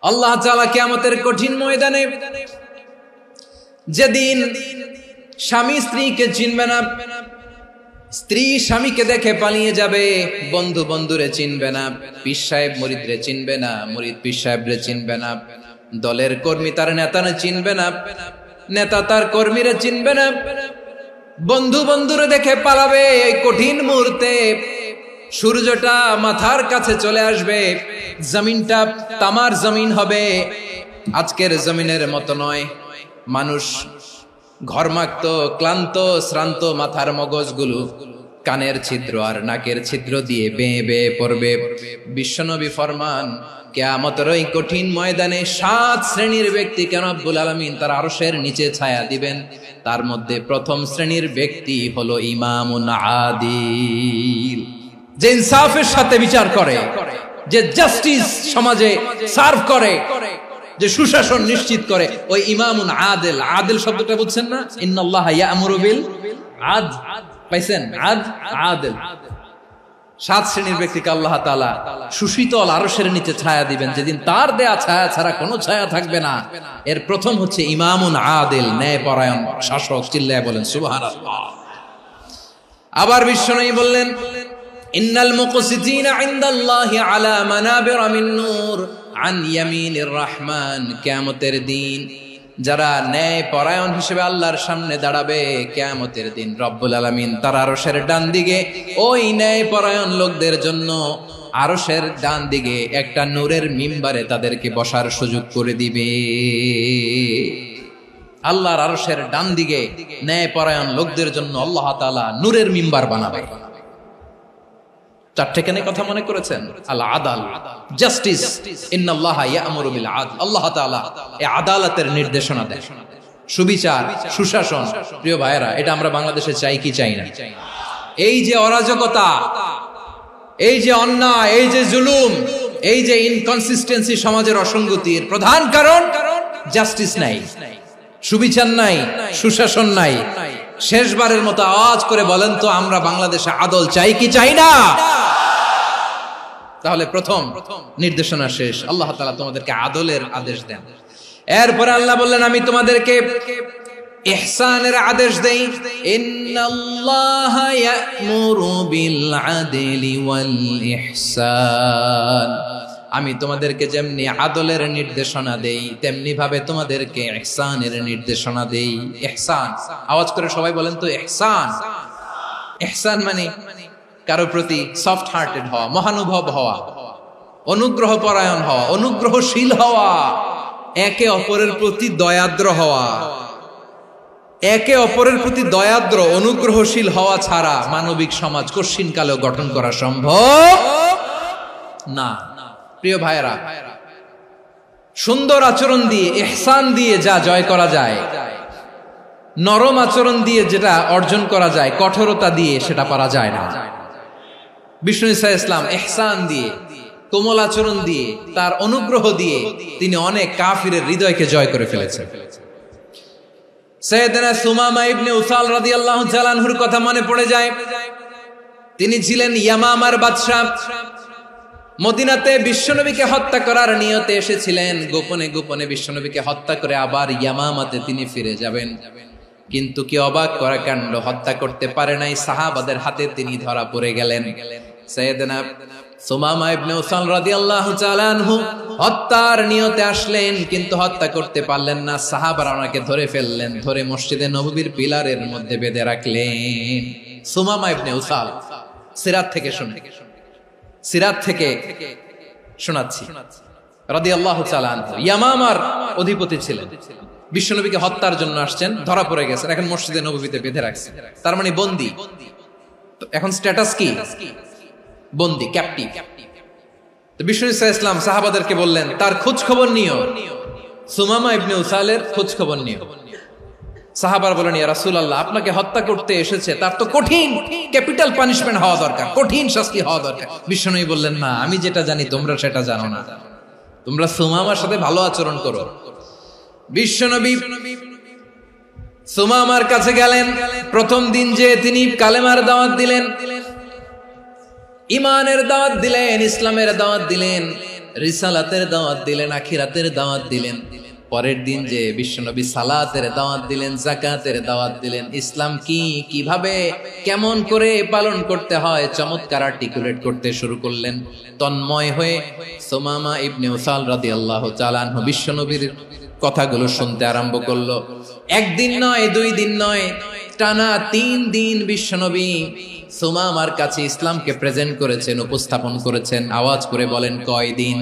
আল্লাহ তাআলা কিয়ামতের কঠিন ময়দানে যেদিন স্বামী স্ত্রীকে চিনবে না, স্ত্রী স্বামীকে দেখে পালিয়ে যাবে, বন্ধু বন্ধুরে চিনবে না, পীর সাহেব মুরিদরে চিনবে না, মুরিদ পীর সাহেবরে চিনবে না, দলের কর্মী তার নেতারে চিনবে না, নেতা তার কর্মীরে চিনবে না, বন্ধু বন্ধুরে দেখে পালাবে। এই কঠিন মুহূর্তে সূর্যটা মাথার কাছে চলে আসবে, জমিনটা তামার জমিন হবে, আজকের জমিনের মতো নয়। মানুষ ঘর্মাক্ত, ক্লান্ত, শ্রান্ত মাথার মগজগুলো কানের ছিদ্র আর নাকের ছিদ্র দিয়ে বেয়ে বেয়ে পড়বে। বিশ্বনবী ফরমান, কিয়ামতের ওই কঠিন ময়দানে 7 শ্রেণীর ব্যক্তিকে রব্বুল আলামিন তার আরশের নিচে ছায়া দিবেন। তার মধ্যে প্রথম শ্রেণীর ব্যক্তি হলো ইমামুন আদিল, যে ইনসাফের সাথে বিচার করে, যে জাস্টিস সমাজে সার্ভ করে, যে সুশাসন নিশ্চিত করে, ওই ইমামুন আদিল। আদিল শব্দটা বুঝছেন না? ইন্নাল্লাহা ইয়া'মুরু বিল আদল, পাইছেন? আদিল। 7 শ্রেণীর ব্যক্তিকে আল্লাহ তাআলা সুশীতল আরশের নিচে ছায়া দিবেন, যেদিন তার দেয়া ছায়া ছাড়া কোনো ছায়া থাকবে না। এর প্রথম হচ্ছে ইমামুন আদিল, ন্যায়পরায়ণ শাসক। চিল্লায় বলেন সুবহানাল্লাহ। আবার বিশ্বনবী বললেন, ইন্নাল মুকসিতিনা ইনদাল্লাহি আলা মানাবিরা মিন নূর আন ইয়ামিনির রহমান। কিয়ামতের দিন যারা ন্যায় পরায়ণ হিসেবে আল্লাহর সামনে দাঁড়াবে, কিয়ামতের দিন রব্বুল আলামিন তার আরশের ডান দিকে ওই ন্যায় পরায়ণ লোকদের জন্য আরশের ডান দিকে একটা নূরের মিম্বারে তাদেরকে বসার সুযোগ করে দিবে। আল্লাহর আরশের ডান দিকে ন্যায় পরায়ণ লোকদের জন্য আল্লাহ তাআলা নূরের মিম্বার বানাবে। 4টে কেন কথা মনে করেছেন? আল আদাল, জাস্টিস। ইন্নাল্লাহা ইয়া'মুরু বিল আদল। আল্লাহ তাআলা এই আদালতের নির্দেশনা দেন, সুবিচার, সুশাসন। প্রিয় ভাইয়েরা, এটা আমরা বাংলাদেশে চাই কি চাই না? এই যে অরাজকতা, এই যে অন্যায়, এই যে জুলুম, এই যে ইনকনসিস্টেন্সি সমাজের অসঙ্গতির প্রধান কারণ জাস্টিস নাই, সুবিচার নাই, সুশাসন নাই। শেষবারের মতো আওয়াজ করে বলেন তো, আমরা বাংলাদেশে আদল চাই কি চাই না? তাহলে প্রথম নির্দেশনা শেষ। আল্লাহ তাআলা তোমাদেরকে আদলের আদেশ দেন। এরপরে আল্লাহ বললেন, আমি তোমাদেরকে ইহসানের আদেশ দেই। ইন্নাল্লাহা ইয়া'মুরু বিল আদলি ওয়াল ইহসান। আমি তোমাদেরকে যেমনি আদলের নির্দেশনা দেই, তেমনি ভাবে তোমাদেরকে ইহসানের নির্দেশনা দেই। ইহসান, আওয়াজ করে সবাই বলেন তো ইহসান। ইহসান মানে কারো প্রতি সফট হার্টেড হওয়া, মহানুভব হওয়া, অনুগ্রহ পরায়ণ হওয়া, অনুগ্রহশীল হওয়া, একে অপরের প্রতি দয়াদ্র হওয়া। একে অপরের প্রতি দয়াদ্র, অনুগ্রহশীল হওয়া ছাড়া মানবিক সমাজ কশিনকালেও গঠন করা সম্ভব না। প্রিয় ভাইয়েরা, সুন্দর আচরণ দিয়ে, ইহসান দিয়ে যা জয় করা যায়, নরম আচরণ দিয়ে যেটা অর্জন করা যায়, কঠোরতা দিয়ে সেটা পারা যায় না। বিষ্ণু ঈসা ইসলাম ইহসান দিয়ে, কোমল আচরণ দিয়ে, তার অনুগ্রহ দিয়ে তিনি অনেক কাফিরের হৃদয়কে জয় করে ফেলেছেন। সাইয়েদনা সুমামা ইবনে উসাল রাদিয়াল্লাহু তাআলা আনহুর কথা মনে পড়ে যায়। তিনি ছিলেন ইয়ামামার বাদশা। মদিনাতে বিশ্বনবীকে হত্যা করার নিয়তে এসেছিলেন। গোপনে গোপনে বিশ্বনবীকে হত্যা করে আবার ইয়ামামাতে তিনি ফিরে যাবেন। কিন্তু কি অবাক করা কাণ্ড, হত্যা করতে পারে নাই, সাহাবাদের হাতে তিনি ধরা পড়ে গেলেন। সাইয়েদনা সুমামা ইবনে উসাল রাদিয়াল্লাহু তাআলা আনহু হত্যার নিয়তে আসলেন, কিন্তু হত্যা করতে পারলেন না। সাহাবারা ওনাকে ধরে ফেললেন, ধরে মসজিদে নববীর পিলারের মধ্যে বেঁধে রাখলেন। সুমামা ইবনে উসাল, সিরাত থেকে শুনে, সিরাত থেকে শোনাচ্ছি, রাদিয়াল্লাহু তাআলা আনহু ইয়ামামার অধিপতি ছিলেন। বিশ্বনবীকে হত্যার জন্য আসছেন, ধরা পড়ে গেছেন, এখন মসজিদে নববীতে বেঁধে রাখছেন। তার মানে বন্দী। এখন স্ট্যাটাস কি? বন্দী, ক্যাপটিভ। তো বিষ্ণু ঈসা ইসলাম সাহাবাদেরকে বললেন, তার খোঁজ খবর নিও, সুমামা ইবনে উসালের খোঁজ খবর নিও। সাহাবারা বলেন, ইয়া রাসূলুল্লাহ, আপনাকে হত্যা করতে এসেছে, তার তো কঠিন ক্যাপিটাল পানিশমেন্ট হওয়া দরকার, কঠিন শাস্তি হওয়া দরকার। বিশ্বনবী বললেন, না, আমি যেটা জানি তোমরা সেটা জানো না, তোমরা সুমামার সাথে ভালো আচরণ করো। বিশ্বনবী সুমামার কাছে গেলেন। প্রথম দিন যে তিনি কালেমার দাওয়াত দিলেন, ইমানের দাওয়াত দিলেন, ইসলামের দাওয়াত দিলেন, রিসালাতের দাওয়াত দিলেন, আখিরাতের দাওয়াত দিলেন। পরের দিন যে বিশ্বনবী সালাতের দাওয়াত দিলেন, যাকাতের দাওয়াত দিলেন, ইসলাম কি, কিভাবে, কেমন করে পালন করতে হয় চমৎকার আর্টিকুলেট করতে শুরু করলেন। তন্ময় হয়ে সুমামা ইবনে উসাল রাদিয়াল্লাহু তাআলা আনহু বিশ্বনবীর কথাগুলো শুনতে আরম্ভ করলো। একদিন নয়, 2 দিন নয়, টানা 3 দিন বিশ্বনবী সুমামার কাছে ইসলামকে প্রেজেন্ট করেছেন, উপস্থাপন করেছেন। আওয়াজ করে বলেন, কয় দিন?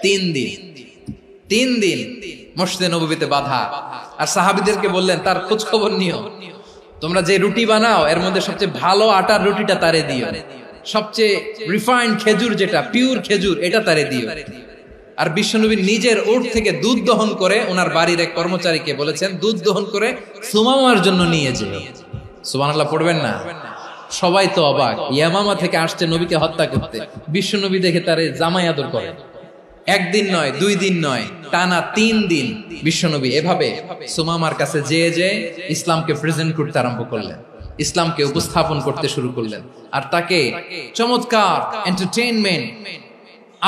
3 দিন। 3 দিন মসজিদে নববীতে বাধা। আর সাহাবীদেরকে বললেন, তার খোঁজ খবর নিও, তোমরা যে রুটি বানাও এর মধ্যে সবচেয়ে ভালো আটার রুটিটা তারে দিও, সবচেয়ে রিফাইন্ড খেজুর, যেটা পিওর খেজুর, এটা তারে দিও। আর বিশ্বনবী নিজের উট থেকে দুধ দহন করে ওনার বাড়ির এক কর্মচারীকে বলেছেন, দুধ দহন করে সুমামার জন্য নিয়ে যেও। সুবহানাল্লাহ পড়বেন না? সবাই তো অবাক, ইয়ামামা থেকে আসছে নবীকে হত্যা করতে, বিশ্বনবী দেখে তারে জামাই আদর করে। একদিন নয়, 2 দিন নয়, টানা 3 দিন বিশ্বনবী এভাবে সুমামার কাছে যেয়ে ইসলামকে প্রেজেন্ট করতে আরম্ভ করলেন, ইসলামকে উপস্থাপন করতে শুরু করলেন। আর তাকে চমৎকার এন্টারটেইনমেন্ট,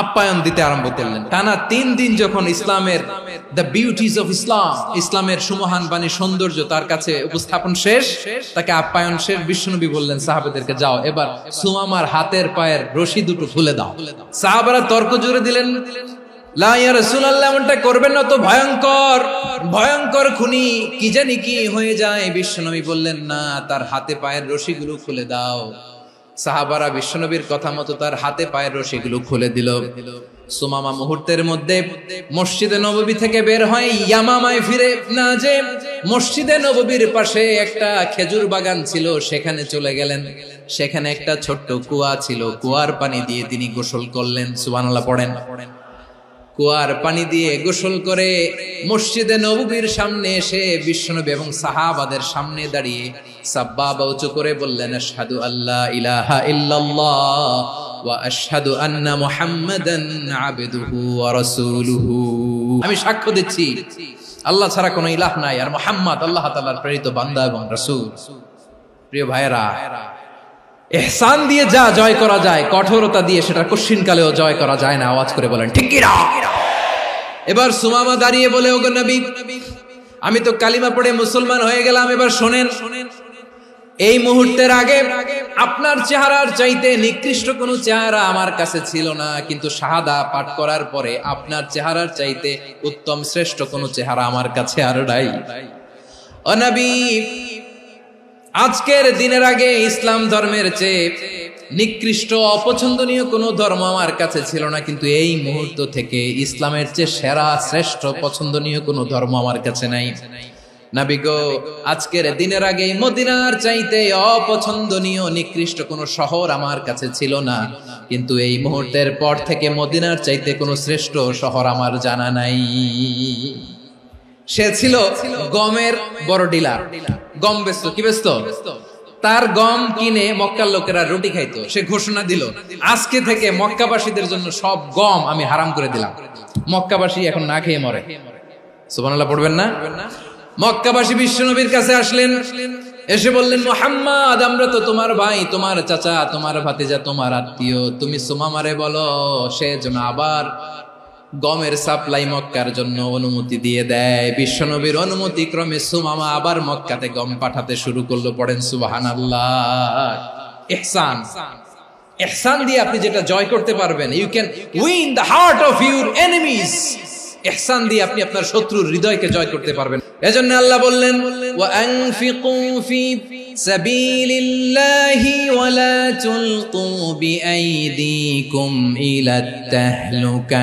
আপ্যায়ন দিতে আরম্ভ করলেন। টানা 3 দিন যখন ইসলামের দ্য বিউটিজ অফ ইসলাম, ইসলামের সুমহান বাণী, সৌন্দর্য তার কাছে উপস্থাপন শেষ, তাকে আপ্যায়ন শেষ, বিশ্বনবী বললেন সাহাবাদেরকে, যাও এবার সুমামার হাতের পায়ের রশি দুটো খুলে দাও। সাহাবারা তর্ক জুড়ে দিলেন, লা ইয়া রাসূলুল্লাহ, এমনটা করবেন না, তো ভয়ঙ্কর ভয়ঙ্কর খুনি, কি জানি কি হয়ে যায়। বিশ্বনবী বললেন, না, তার হাতে পায়ের রশিগুলো খুলে দাও। সাহাবারা বিশ্বনবীর কথা মতো তার হাতে পায়ের রশিগুলো খুলে দিল। সুমামা মুহূর্তের মধ্যে মসজিদে নববী থেকে বের হয়, ইয়ামামায় ফিরে না যে মসজিদে নববীর পাশে একটা খেজুর বাগান ছিল, সেখানে চলে গেলেন। সেখানে একটা ছোট্ট কুয়া ছিল, কুয়ার পানি দিয়ে তিনি গোসল করলেন। সুবহানাল্লাহ পড়েন। কুয়ার পানি দিয়ে গোসল করে মসজিদে নববীর সামনে এসে বিশ্বনবী এবং সাহাবাদের সামনে দাঁড়িয়ে সাব্বাবা উঁচু করে বললেন, আশহাদু আল্লা ইলাহা ইল্লাল্লাহ ওয়া আশহাদু আন্না মুহাম্মাদান আবদুহু ওয়া রাসূলুহু। আমি সাক্ষ্য দিচ্ছি আল্লাহ ছাড়া কোনো ইলাহ নাই, আর মুহাম্মদ আল্লাহ তাআলার প্রেরিত বান্দা এবং রাসূল। প্রিয় ভাইয়েরা, ইহসান দিয়ে যা জয় করা যায়, কঠোরতা দিয়ে সেটা কঠিনকালেও জয় করা যায় না। আওয়াজ করে বলেন, ঠিক কি না? এবার সুমামা দাঁড়িয়ে বলে, ওগো নবী, আমি তো কালিমা পড়ে মুসলমান হয়ে গেলাম, এবার শোনেন, এই মুহূর্তের আগে আপনার চেহারার চাইতে নিকৃষ্ট কোনো চেহারা আমার কাছে ছিল না, কিন্তু শাহাদা পাঠ করার পরে আপনার চেহারার চাইতে উত্তম শ্রেষ্ঠ কোনো চেহারা আমার কাছে আর নাই। ও নবী, আজকের দিনের আগে ইসলাম ধর্মের চেয়ে নিকৃষ্ট অপছন্দনীয় কোনো ধর্ম আমার কাছে ছিল না, কিন্তু এই মুহূর্ত থেকে ইসলামের চেয়ে সেরা শ্রেষ্ঠ পছন্দনীয় কোনো ধর্ম আমার কাছে নাই। নবী গো, আজকের দিনের আগে মদিনার চাইতে অপছন্দনীয় নিকৃষ্ট কোনো শহর আমার কাছে ছিল না, কিন্তু এই মুহূর্তের পর থেকে মদিনার চাইতে কোনো শ্রেষ্ঠ শহর আমার জানা নাই। সে ছিল গমের বড় ডিলার, গম বেচতো। কি বেচতো? তার গম কিনে মক্কার লোকেরা রুটি খাইতো। সে ঘোষণা দিল, আজকে থেকে মক্কাবাসীদের জন্য সব গম আমি হারাম করে দিলাম, মক্কাবাসী এখন না খেয়ে মরে। সুবহানাল্লাহ পড়বেন না? মক্কাবাসী বিশ্বনবীর কাছে আসলেন, এসে বললেন, মুহাম্মদ, আমরা তো তোমার ভাই, তোমার চাচা, তোমার ভাতিজা, তোমার আত্মীয়, তুমি সুমামারে বলো সে যেন আবার গমের সাপ্লাই মক্কার জন্য অনুমতি দিয়ে দেয়। বিশ্বনবীর অনুমতি ক্রমে সুমামা আবার মক্কাতে গম পাঠাতে শুরু করলো। পড়েন সুবহানাল্লাহ। ইহসান, ইহসান দিয়ে আপনি যেটা জয় করতে পারবেন, you can win the heart of your enemies. ইহসান দিয়ে আপনি আপনার শত্রুর হৃদয়কে জয় করতে পারবেন। এজন্য আল্লাহ বললেন, ওয়া আনফিকু ফি সাবিলিল্লাহি ওয়া লা তুলকু বিআইদিকুম ইলাত তাহলুকা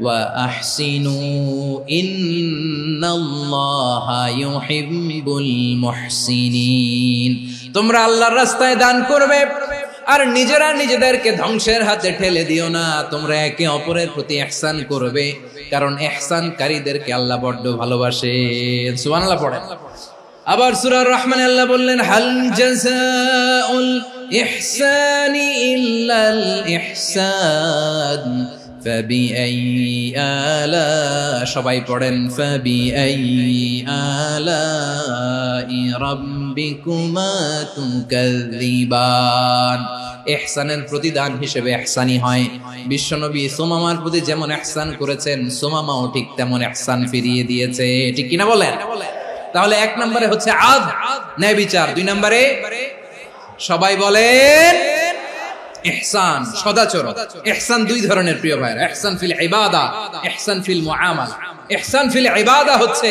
ওয়া আহসিনু ইন্নাল্লাহা ইউহিব্বুল মুহসিনিন। তোমরা আল্লাহর রাস্তায় দান করবে আর নিজেরা নিজেদেরকে ধ্বংসের হাতে ঠেলে দিও না। তোমরা একে অপরের প্রতি ইহসান করবে, কারণ ইহসানকারীদেরকে আল্লাহ বড় ভালোবাসেন। সুবহানাল্লাহ পড়েন। আবার সূরা রহমানে আল্লাহ বললেন, হাল জাযাউল ইহসানি ইল্লাল ইহসান ফাবিআইয়ি আলা, সবাই পড়েন ফাবিআইয়ি আলাই রাব্বিকুমা তুকাযযিবান। ইহসানের প্রতিদান হিসেবে ইহসানি হয়। বিশ্বনবী সুমামার প্রতি যেমন ইহসান করেছেন, সুমামাও ঠিক তেমন ইহসান ফিরিয়ে দিয়েছে। ঠিক কিনা বলেন? তাহলে এক নম্বরে হচ্ছে আদ, ন্যায় বিচার। দুই নম্বরে সবাই বলেন ইহসান, সদাচরণ। ইহসান দুই ধরনের প্রিয় ভাইরা, ইহসান ফিল ইবাদা, ইহসান ফিল মুআমালা। ইহসান ফিল ইবাদা হচ্ছে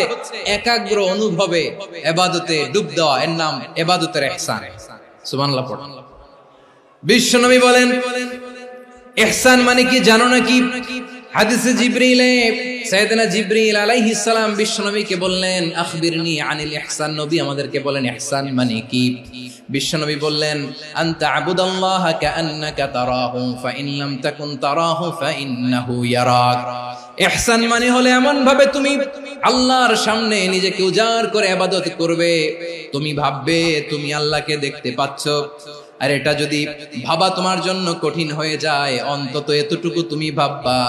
একাগ্র অনুভবে ইবাদতে ডুব দেওয়া, এর নাম ইবাদতের ইহসান। সুবহানাল্লাহ পড়ুন। বিশ্বনবী বলেন ইহসান মানে কি জানো নাকি? হাদিসে জিবরিলে সাইয়েদনা জিবরিল আলাইহিস সালাম বিশ্বনবীকে বললেন আখবিরনি আনিল ইহসান। নবী আমাদেরকে বলেন ইহসান মানে কি? বিশ্বনবী বললেন আনতা আবুদাল্লাহা কাআন্নাকা তারাহু ফাইন লাম তাকুন তারাহু ফাইন্নাহু ইয়ারাক। ইহসান মানে হলো এমন ভাবে তুমি আল্লাহর সামনে নিজেকে উজাড় করে ইবাদত করবে, তুমি ভাববে তুমি আল্লাহকে দেখতে পাচ্ছ। আর এটা যদি ভাবা তোমার জন্য কঠিন হয়ে যায়, অন্তত এতটুকু তুমি ভাববা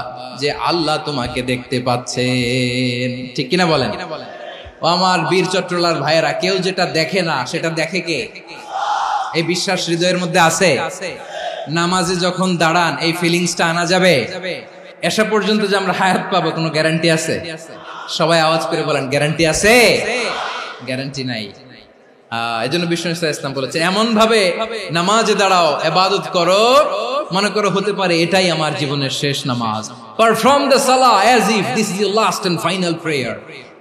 যে আল্লাহ তোমাকে দেখতে পাচ্ছেন। ঠিক কিনা বলেন? ও আমার বীর চট্টলার ভাইয়েরা, কেউ যেটা দেখে না সেটা দেখে কে? এই বিশ্বাস হৃদয়ের মধ্যে আছে? নামাজে যখন দাঁড়ান এই ফিলিংসটা আনা যাবে? এসা পর্যন্ত যে আমরা হায়াত পাবো কোনো গ্যারান্টি আছে? সবাই আওয়াজ করে বলেন গ্যারান্টি আছে? গ্যারান্টি নাই। এজন্য বিষ্ণু ইসলাম বলেছে এমন ভাবে নামাজে দাঁড়াও, ইবাদত করো, মনে করো হতে পারে এটাই আমার জীবনের শেষ নামাজ। পারফর্ম দ্য সালাহ as if this is your last and final prayer.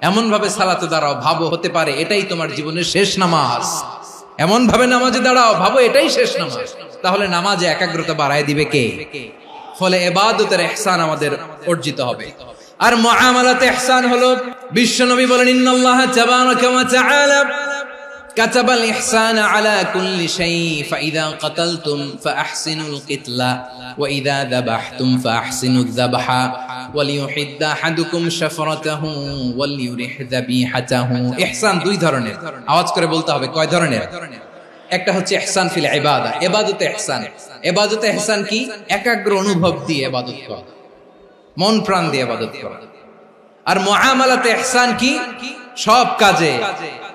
এমন ভাবে সালাতে দাঁড়াও, ভাবো হতে পারে এটাই তোমার জীবনের শেষ নামাজ। এমন ভাবে নামাজে দাঁড়াও, ভাবো এটাই শেষ নামাজ। তাহলে নামাজে একাগ্রতা বাড়ায় দিবে কে? ফলে ইবাদতের ইহসান আমাদের অর্জিত হবে। আর মুআমালাতে ইহসান হলো, বিশ্বনবী বলেন ইন্নাল্লাহা তাবারাকা ওয়া তাআলা كتب الإحسان على كل شيء فإذا قتلتم فأحسنوا القتلة وإذا ذبحتم فأحسنوا الذبح وليحد أحدكم شفرته وليرح ذبيحته। ইহসান দুই ধরনের, আওয়াজ করে বলতে হবে কয় ধরনের? একটা হচ্ছে ইহসান ফিল ইবাদা, ইবাদতে ইহসান। ইবাদতে ইহসান কি? একাগ্র অনুভব দিয়ে ইবাদত করা, মন প্রাণ দিয়ে ইবাদত করা। আর মুআমালাতে ইহসান কি? সব কাজে,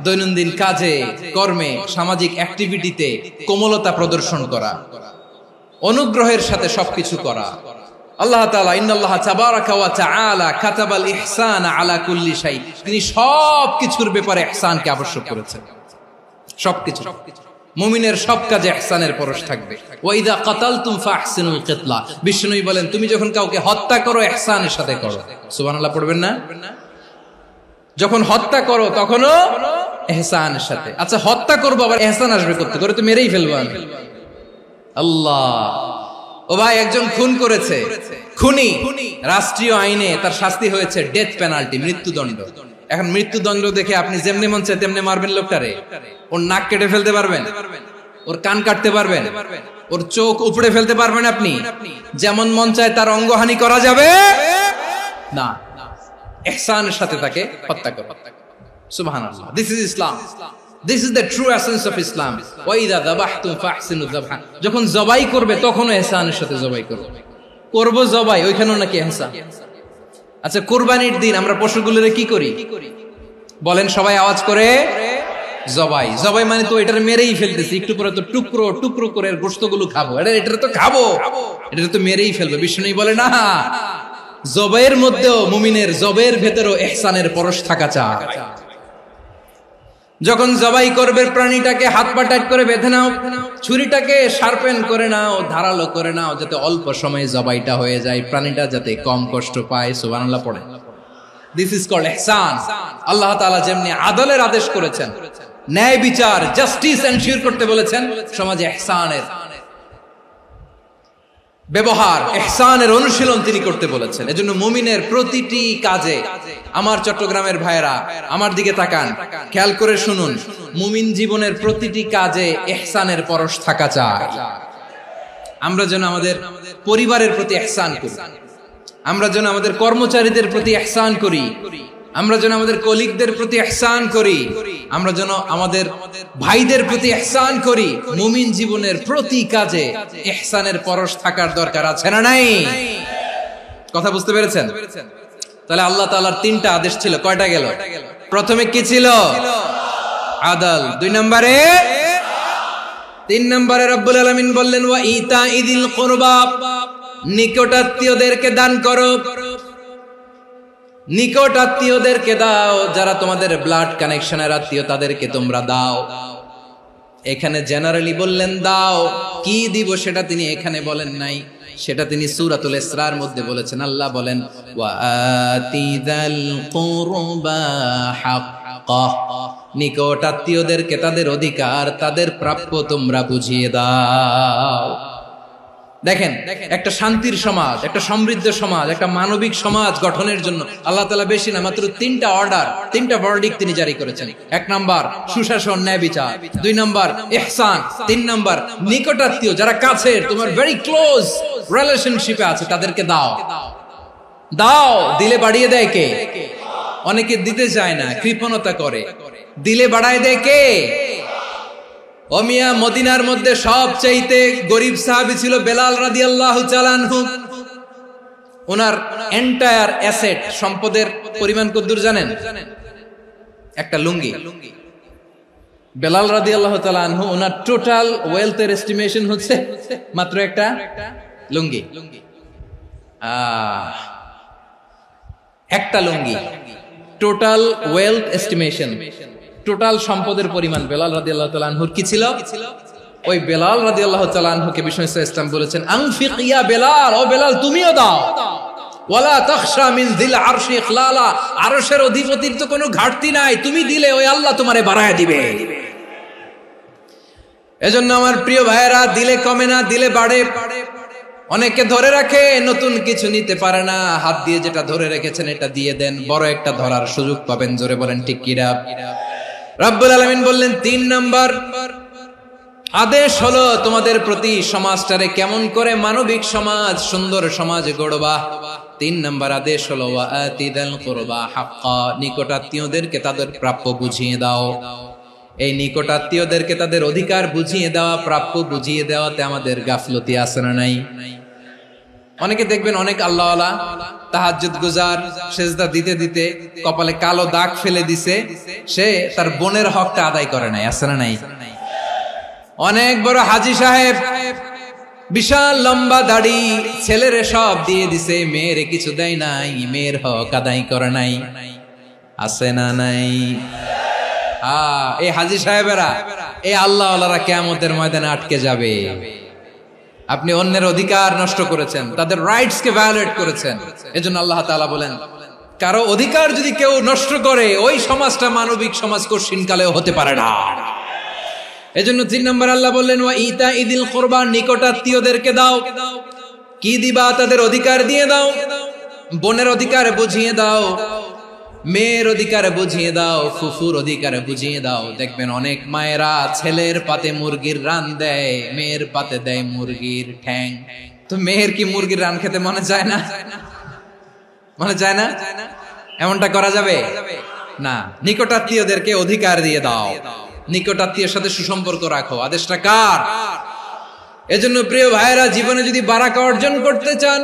দৈনন্দিন কাজে, কর্মে, সামাজিক অ্যাক্টিভিটিতে কোমলতা প্রদর্শন করা, অনুগ্রহের সাথে সবকিছু করা। আল্লাহ তাআলা ইন্নাল্লাহা তাবারাকা ওয়া তাআলা কাতাবাল ইহসান আলা কুল্লি শাই, তিনি সবকিছুর ব্যাপারে ইহসানকে আবশ্যক করেছেন। সবকিছু, মুমিনের সব কাজে ইহসানের পরশ থাকবে। ওয়া ইযা কাতালতুম ফাহসিনুল কিতলা, বিষ্ণুই বলেন তুমি যখন কাউকে হত্যা করো ইহসানের সাথে করো। সুবহানাল্লাহ পড়বেন না? যখন হত্যা করো তখনও ইহসানের সাথে। আচ্ছা হত্যা করবো আবার ইহসান আসবে করতে করে, তো মেরেই ফেলবো আমি। আল্লাহ, ও ভাই একজন খুন করেছে, খুনি, রাষ্ট্রীয় আইনে তার শাস্তি হয়েছে ডেথ পেনাল্টি, মৃত্যুদণ্ড। এখন মৃত্যুদণ্ড দেখে আপনি যেমনি মন চায় তেমনি মারবেন লোকটারে? ওর নাক কেটে ফেলতে পারবেন? ওর কান কাটতে পারবেন? ওর চোখ উপড়ে ফেলতে পারবেন আপনি? যেমন মন চায় তার অঙ্গহানি করা যাবে না। ইহসানের সাথে তাকে হত্যা করো। সুবহানাল্লাহ, this is Islam, this is the true essence of Islam. ওয়া ইযা যাবাহতুম ফাহসিনু যাবহা, যখন জবাই করবে তখনও ইহসানের সাথে জবাই করো। করব জবাই, ওইখানেও নাকি ইহসান। আচ্ছা কুরবানির দিন আমরা পশুগুলোরে কি করি বলেন? সবাই আওয়াজ করে জবাই। জবাই মানে তো এটার মেরেই ফেলতেছি, একটু পরে তো টুকরো টুকরো করে গোশতগুলো খাবো, এটা তো খাবো, এটা তো মেরেই ফেলবে। বিষ্ণু বলে না, জবাইয়ের মধ্যেও মুমিনের জবের ভেতরেও ইহসানের পরশ থাকা চাই। যখন জবাই করবে প্রাণীটাকে হাত পা টাইট করে বেঁধে নাও, ছুরিটাকে শার্পেন করে নাও, ধারালো করে নাও, যাতে অল্প সময়ে জবাইটা হয়ে যায়, প্রাণীটা যাতে কম কষ্ট পায়। সুবহানাল্লাহ পড়ে। দিস ইজ কল্ড ইহসান। আল্লাহ তাআলা যেমনি আদলের আদেশ করেছেন, ন্যায় বিচার, জাস্টিস এনশিওর করতে বলেছেন, সমাজে ইহসানের ব্যবহার, ইহসানের অনুশীলন তিনি করতে বলেছেন। এজন্য মুমিনের প্রতিটি কাজে, আমার চট্টগ্রামের ভাইয়েরা আমার দিকে তাকান, খেয়াল করে শুনুন, মুমিন জীবনের প্রতিটি কাজে ইহসানের পরশ থাকা চাই। আমরা যেন আমাদের পরিবারের প্রতি ইহসান করি, আমরা যেন আমাদের কর্মচারীদের প্রতি ইহসান করি, আমরা যেন আমাদের কলিগদের প্রতি ইহসান করি, আমরা যেন আমাদের ভাইদের প্রতি ইহসান করি। মুমিন জীবনের প্রতি কাজে ইহসানের পরশ থাকার দরকার আছে না নাই? কথা বুঝতে পেরেছেন? তাহলে আল্লাহ তাআলার তিনটা আদেশ ছিল, কয়টা গেল? প্রথমে কি ছিল? আদল। 2 নম্বরে, 3 নম্বরে রব্বুল আলামিন বললেন ওয়া ইতাইদিল কুরবা, নিকটাত্মীয়দেরকে দান করো, নিকটাত্মীয়দেরকে দাও, যারা তোমাদের ব্লাড কানেকশনের আত্মীয় তাদেরকে তোমরা দাও। এখানে জেনারেলি বললেন দাও, কি দিব সেটা তিনি এখানে বলেন নাই, সেটা তিনি সূরাতুল ইসরার মধ্যে বলেছেন। আল্লাহ বলেন ওয়া আতিদাল কুরবা হাক্কাহ, নিকটাত্মীয়দেরকে তাদের অধিকার, তাদের প্রাপ্য তোমরা বুঝিয়ে দাও। দেখেন, একটা শান্তির সমাজ, একটা সমৃদ্ধ সমাজ, একটা মানবিক সমাজ গঠনের জন্য আল্লাহ তাআলা বেশি না, মাত্র 3টা অর্ডার, 3টা ভার্ডিক্ট তিনি জারি করেছেন। 1 নাম্বার সুশাসন, ন্যায় বিচার। 2 নাম্বার ইহসান। 3 নাম্বার নিকটাত্মীয়, যারা কাছের, তোমার ভেরি ক্লোজ রিলেশনশিপে আছে, তাদেরকে দাও। দাও, দিলে বাড়িয়ে দেয় কে? অনেকে দিতে চায় না, কৃপণতা করে। দিলে বাড়ায় দেয় কে? ও মিয়া, মদিনার মধ্যে সবচাইতে গরিব সাহাবী ছিল বেলাল রাদিয়াল্লাহু তাআলা আনহু। ওনার এন্টায়ার অ্যাসেট, সম্পদের পরিমাণ কতদূর জানেন? একটা লুঙ্গি। বেলাল রাদিয়াল্লাহু তাআলা আনহু, ওনার টোটাল ওয়েলথের এস্টিমেশন হচ্ছে মাত্র একটা লুঙ্গি। একটা লুঙ্গি, টোটাল ওয়েলথ এস্টিমেশন, টোটাল সম্পদের পরিমাণ বেলাল রাদিয়াল্লাহু তাআলা আনহুর কি ছিল? ওই বেলাল রাদিয়াল্লাহু তাআলা আনহুকে বিষ্ণু ইসলাম বলেছেন আনফিক ইয়া বেলাল, ও বেলাল তুমিও দাও। ওয়ালা তাখশা মিন যিল আরশি ইখলালা, আরশের অধিপতির তো কোনো ঘাটতি নাই, তুমি দিলে ওই আল্লাহ তোমারে বাড়ায় দিবে। এজন্য আমার প্রিয় ভাইয়েরা, দিলে কমে না, দিলে বাড়ে। অনেকে ধরে রাখে, নতুন কিছু নিতে পারে না, হাত দিয়ে যেটা ধরে রেখেছেন এটা দিয়ে দেন, বড় একটা ধরার সুযোগ পাবেন। জোরে বলেন ঠিক কিনা? রব্বুল আলামিন বললেন 3 নাম্বার আদেশ হলো তোমাদের প্রতি সমাজটারে কেমন করে মানবিক সমাজ, সুন্দর সমাজ গড়বা। 3 নাম্বার আদেশ হলো ওয়া আতিদাল কুরবা হাক্কা, নিকটাত্মীয়দেরকে তাদের প্রাপ্য বুঝিয়ে দাও। এই নিকটাত্মীয়দেরকে তাদের অধিকার বুঝিয়ে দেওয়া, প্রাপ্য বুঝিয়ে দেওয়াতে আমাদের গাফলতি আছে না নাই? অনেকে দেখবেন অনেক আল্লাহওয়ালা, তাহাজ্জুদ গুজার, সেজদা দিতে দিতে কপালে কালো দাগ ফেলে দিছে, সে তার বোনের হকটা আদায় করে নাই, আছে না নাই? অনেক বড় হাজী সাহেব, বিশাল লম্বা দাড়ি, ছেলেরে সব দিয়ে দিছে, মেয়েরে কিছু দেয় নাই, মেয়ের হক আদায় করে নাই, আছে না নাই? এই হাজী সাহেবেরা, এই আল্লাহওয়ালারা কিয়ামতের ময়দানে আটকে যাবে। আপনি অন্যের অধিকার নষ্ট করেছেন, তাদের রাইটস কে ভায়োলেট করেছেন। এজন্য আল্লাহ তাআলা বলেন, কারো অধিকার যদি কেউ নষ্ট করে, ওই সমাজটা মানবিক সমাজ কঠিনকালেও হতে পারে না। এজন্য 3 নম্বর আল্লাহ বললেন ওয়া ইতাইদিল কুরবা, নিকটাত্মীয়দেরকে দাও। কি দিবা? তাদের অধিকার দিয়ে দাও। বোনের অধিকার বুঝিয়ে দাও, মেয়ের অধিকার বুঝিয়ে দাও, ফুফুর অধিকার বুঝিয়ে দাও। দেখবেন অনেক মায়েরা ছেলের পাতে মুরগির রান দেয়, মেয়ের পাতে দেয় মুরগির ঠ্যাং। তো মেয়ের কি মুরগির রান খেতে মনে চায় না? মনে চায় না? এমনটা করা যাবে না। নিকটাত্মীয়দেরকে অধিকার দিয়ে দাও, নিকটাত্মীয়ের সাথে সুসম্পর্ক রাখো। আদেশটা কার? এজন্য প্রিয় ভাইয়েরা, জীবনে যদি বারাকা অর্জন করতে চান,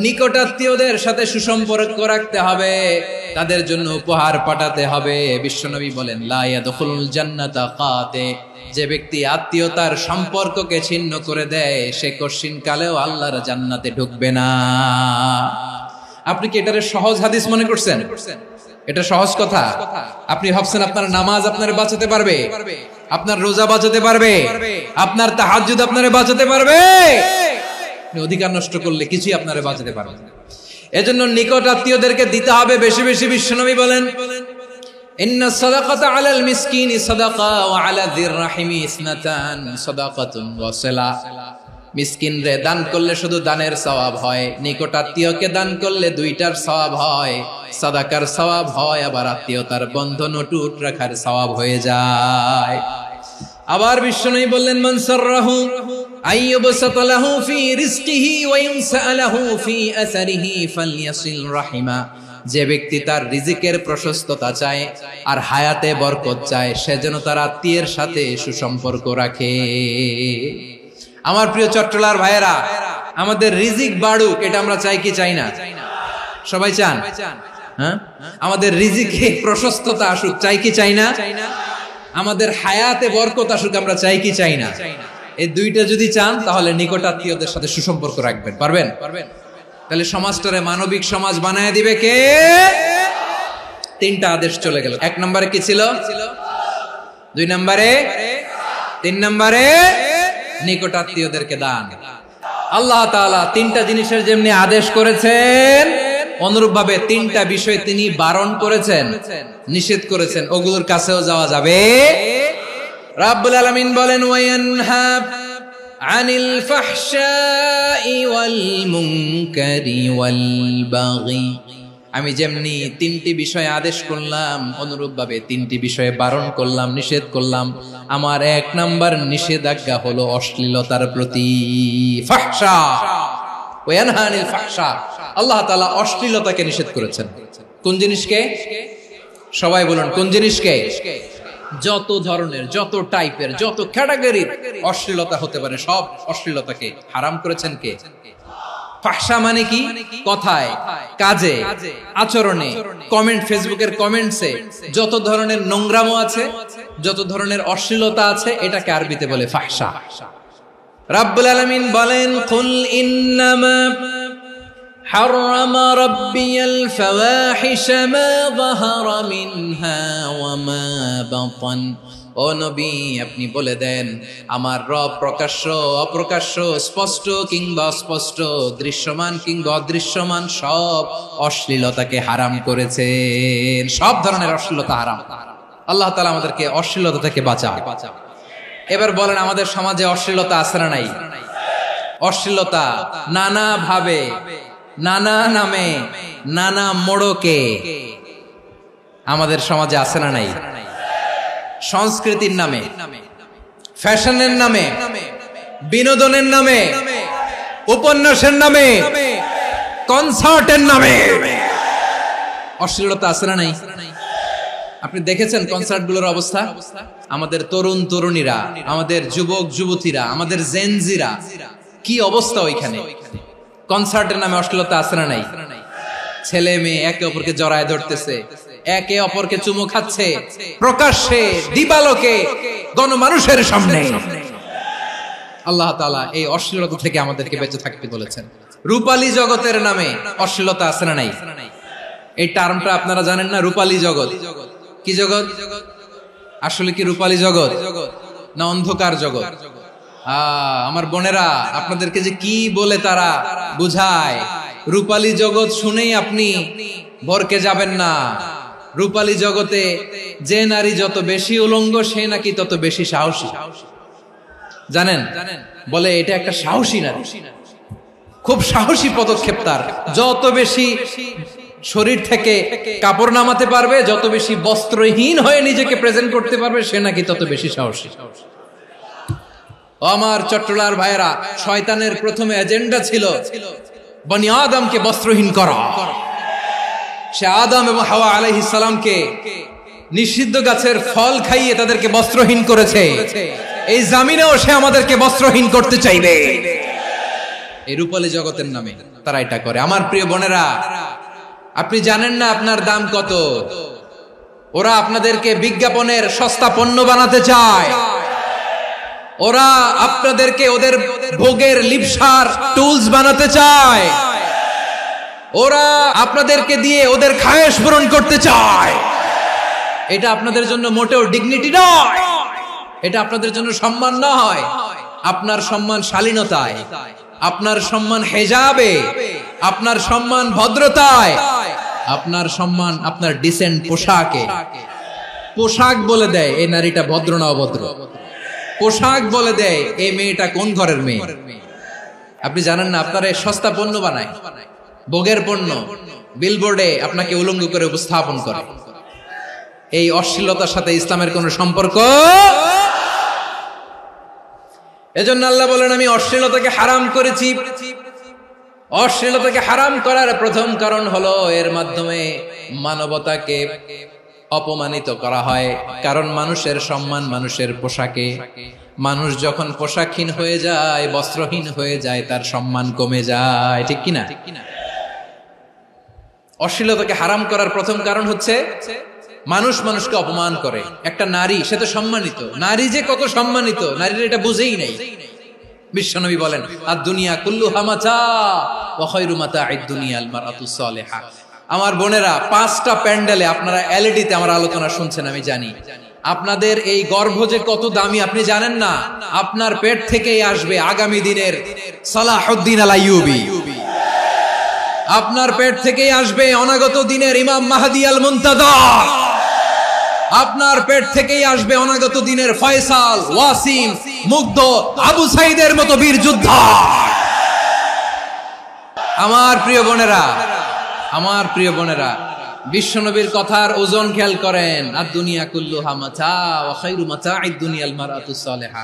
নিকটাত্মীয়দের সাথে সুসম্পর্ক রাখতে হবে, তাদের জন্য উপহার পাঠাতে হবে। বিশ্বনবী বলেন লা ইয়াদখুলুল জান্নাতা কাতে, যে ব্যক্তি আত্মীয়তার সম্পর্ককে ছিন্ন করে দেয়, সে কঠিন কালেও আল্লাহর জান্নাতে ঢুকবে না। আপনি কি এটারে সহজ হাদিস মনে করছেন? এটা সহজ কথা। আপনি ভাবছেন আপনার নামাজ আপনারে বাঁচাতে পারবে, আপনার রোজা বাঁচাতে পারবে, আপনার তাহাজ্জুদ আপনারে বাঁচাতে পারবে? অধিকার নষ্ট করলে কিছুই আপনারে বাঁচাতে পারবে না। এজন্য নিকট আত্মীয়দেরকে দিতে হবে বেশি বেশি। বিশ্বনবী বলেন ইন্না সাদাকাতা আলাল মিসকিনি সাদাকা ওয়া আলা যির রাহিমি ইসনাতান সাদাকাতুন ওয়া সিলা। মিসকিন রে দান করলে শুধু দানের সওয়াব হয়, নিকট আত্মীয়কে দান করলে 2টার সওয়াব হয়, সাদাকার সওয়াব হয়, আবার আত্মীয়তার বন্ধন অটুট রাখার সওয়াব হয়ে যায়। আবার বিশ্বনবী বললেন মান সাররাহু আইয়ুবসাতা লাহু ফি রিজকিহি ওয়া ইনসালাহু ফি আসারিহি ফালইয়াসিল রাহিমা। যে ব্যক্তি তার রিজিকের প্রশস্ততা চায় আর হায়াতে বরকত চায়, সে যেন তার আত্মীয়ের সাথে সুসম্পর্ক রাখে। আমার প্রিয় চট্টলার ভাইয়েরা, আমাদের রিজিক বাড়ুক, এটা আমরা চাই কি চাই না? সবাই চান? হ্যাঁ, আমাদের রিজিকে প্রশস্ততা আসুক, চাই কি চাই না? আমাদের হায়াতে বরকত আসুক, আমরা চাই কি চাই না? এই দুইটা যদি চান তাহলে নিকটাত্মীয়দের সাথে সুসম্পর্ক রাখবেন। পারবেন? তাহলে সমাজটারে মানবিক সমাজ বানায় দিবে কে? তিনটা আদেশ চলে গেল। 1 নম্বরে কি ছিল? 2 নম্বরে, 3 নম্বরে নিকটাত্মীয়দেরকে দান। আল্লাহ তাআলা তিনটা জিনিসের যেমনি আদেশ করেছেন, অনুরূপ ভাবে তিনটা বিষয় তিনি বারণ করেছেন, নিষেধ করেছেন, ওগুলোর কাছেও যাওয়া যাবে। রাব্বুল আলামিন বলেন, ওয়ায়ানহা আনিল ফাহশাই ওয়াল মুনকারি ওয়াল বাগি। আমি যেমনি তিনটি বিষয়ে আদেশ করলাম, অনুরূপ ভাবে তিনটি বিষয়ে বারণ করলাম, নিষেধ করলাম। আমার 1 নাম্বার নিষেধাজ্ঞা হলো অশ্লীলতার প্রতি। ফাহশা, ওয়ায়ানহা আনিল ফাহশা, আল্লাহ তাআলা অশ্লীলতাকে নিষেধ করেছেন। কোন জিনিসকে? সবাই বলুন, কোন জিনিসকে? যত ধরনের, যত টাইপের, যত ক্যাটাগরির অশ্লীলতা হতে পারে, সব অশ্লীলতাকে হারাম করেছেন কে? ফাহশা মানে কি? কথায়, কাজে, আচরণে, কমেন্ট, ফেসবুকের কমেন্টসে যত ধরনের নোংরামো আছে, যত ধরনের অশ্লীলতা আছে, এটাকে আরবিতে বলে ফাহশা। রাব্বুল আলামিন বলেন, কুল ইন্নামা حرم ربي الفواحش ما ظهر منها وما بطن। ও নবী, আপনি বলে দেন, আমার রব প্রকাশ্য, অপ্রকাশ্য, স্পষ্ট কিংবা অস্পষ্ট, দৃশ্যমান কিংবা অদৃশ্যমান সব অশ্লীলতাকে হারাম করেছেন। সব ধরনের অশ্লীলতা হারাম। আল্লাহ তাআলা আমাদেরকে অশ্লীলতা থেকে বাঁচান। এবার বলেন, আমাদের সমাজে অশ্লীলতা আছে না নাই? অশ্লীলতা নানা ভাবে, নানা নামে, নানা মোড়কে আমাদের সমাজে আছে না নাই? সংস্কৃতির নামে, ফ্যাশনের নামে, বিনোদনের নামে, উপন্যাসের নামে, কনসার্টের নামে অশ্লীলতা আছে না নাই? আপনি দেখেছেন কনসার্টগুলোর অবস্থা? আমাদের তরুণ তরুণীরা, আমাদের যুবক যুবতীরা, আমাদের জেনজিরা, কি অবস্থা ওইখানে? কনসার্টের নামে অশ্লীলতা আছে না নাই? ছেলে মেয়ে একে অপরকে জড়ায় ধরতেছে, একে অপরকে চুমু খাচ্ছে, প্রকাশ্যে, দিবালোকে, গণমানুষের সামনে। আল্লাহ তাআলা এই অশ্লীলতা থেকে আমাদেরকে বেঁচে থাকতে বলেছেন। রূপালী জগতের নামে অশ্লীলতা আছে না নাই? এই টার্মটা আপনারা জানেন না? রূপালী জগৎ কি জগৎ? আসলে কি রূপালী জগৎ না অন্ধকার জগৎ? আমার বোনেরা, আপনাদেরকে যে কি বলে তারা বুঝায়, রূপালী জগৎ শুনেই আপনি ভরকে যাবেন না। রূপালী জগতে যে নারী যত বেশি উলঙ্গ, সে নাকি তত বেশি সাহসী। জানেন? বলে এটা একটা সাহসী নারী, খুব সাহসী পদক্ষেপ তার। যত বেশি শরীর থেকে কাপড় নামাতে পারবে, যত বেশি বস্ত্রহীন হয়ে নিজেকে প্রেজেন্ট করতে পারবে, সে নাকি তত বেশি সাহসী। আমার চট্টলার ভাইয়েরা, শয়তানের প্রথমে এজেন্ডা ছিল বনি আদমকে বস্ত্রহীন করা। সে আদম এবং হাওয়া আলাইহিস সালামকে নিষিদ্ধ গাছের ফল খাইয়ে তাদেরকে বস্ত্রহীন করেছে। এই জামিনেও সে আমাদেরকে বস্ত্রহীন করতে চাইবে। এই রূপালী জগতের নামে তারা এটা করে। আমার প্রিয় বোনেরা, আপনি জানেন না আপনার দাম কত? ওরা আপনাদেরকে বিজ্ঞাপনের সস্তা পণ্য বানাতে চায়। ওরা আপনাদেরকে ওদের ভোগের লিপসার টুলস বানাতে চায়। ওরা আপনাদেরকে দিয়ে ওদের খায়েশ পূরণ করতে চায়। এটা আপনাদের জন্য মোটেও ডিগনিটি নয়, এটা আপনাদের জন্য সম্মান নয়। আপনার সম্মান শালীনতায়, আপনার সম্মান হেজাবে, আপনার সম্মান ভদ্রতায়, আপনার সম্মান আপনার ডিসেন্ট পোশাকে। পোশাক বলে দেয় এই নারীটা ভদ্র না অভদ্র। পোশাক বলে দেয় এই মেয়েটা কোন ঘরের মেয়ে। আপনি জানেন না, আপনারা সস্তা পণ্য বানায়, ভোগের পণ্য, বিলবোর্ডে আপনাকে উলঙ্গ করে উপস্থাপন করে। এই অশ্লীলতার সাথে ইসলামের কোন সম্পর্ক? এজন্য আল্লাহ বলেন, আমি অশ্লীলতাকে হারাম করেছি। অশ্লীলতাকে হারাম করার প্রথম কারণ হলো এর মাধ্যমে মানবতাকে অপমানিত করা হয়। কারণ মানুষের সম্মান মানুষের পোশাকে। মানুষ যখন পোশাকহীন হয়ে যায়, বস্ত্রহীন হয়ে যায়, তার সম্মান কমে যায়। ঠিক কিনা? অশ্লীলতাকে হারাম করার প্রথম কারণ হচ্ছে মানুষ মানুষকে অপমান করে। একটা নারী, সে তো সম্মানিত, নারী যে কত সম্মানিত নারীর এটা বুঝেই নাই। বিশ্বনবী বলেন আদ-দুনিয়া কুল্লুহা মাতা ওয়া খায়রু মাতা'আদ দুনিয়া আল মারআতুস সালিহা। আমার বোনেরা, 5টা প্যান্ডেলে আপনারা এলইডিতে আমার আলোচনা শুনছেন, আমি জানি। আপনাদের এই গর্ভ যে কত দামি আপনি জানেন না। আপনার পেট থেকেই আসবে আগামী দিনের সালাহুদ্দিন আল আইয়ুবী, আপনার পেট থেকেই আসবে অনাগত দিনের ইমাম মাহদী আল মুনতাযর, আপনার পেট থেকেই আসবে অনাগত দিনের ফয়সাল, ওয়াসিম, মুগ্ধ, আবু সাইদের মতো বীর যোদ্ধা। আমার প্রিয় বোনেরা, আমার প্রিয় বোনেরা, বিশ্বনবীর কথার ওজন খেয়াল করেন। আদ-দুনিয়া কুল্লুহা মাতা ওয়া খায়রু মাতা'আদ দুনিয়া আল মারআতুস সালিহা।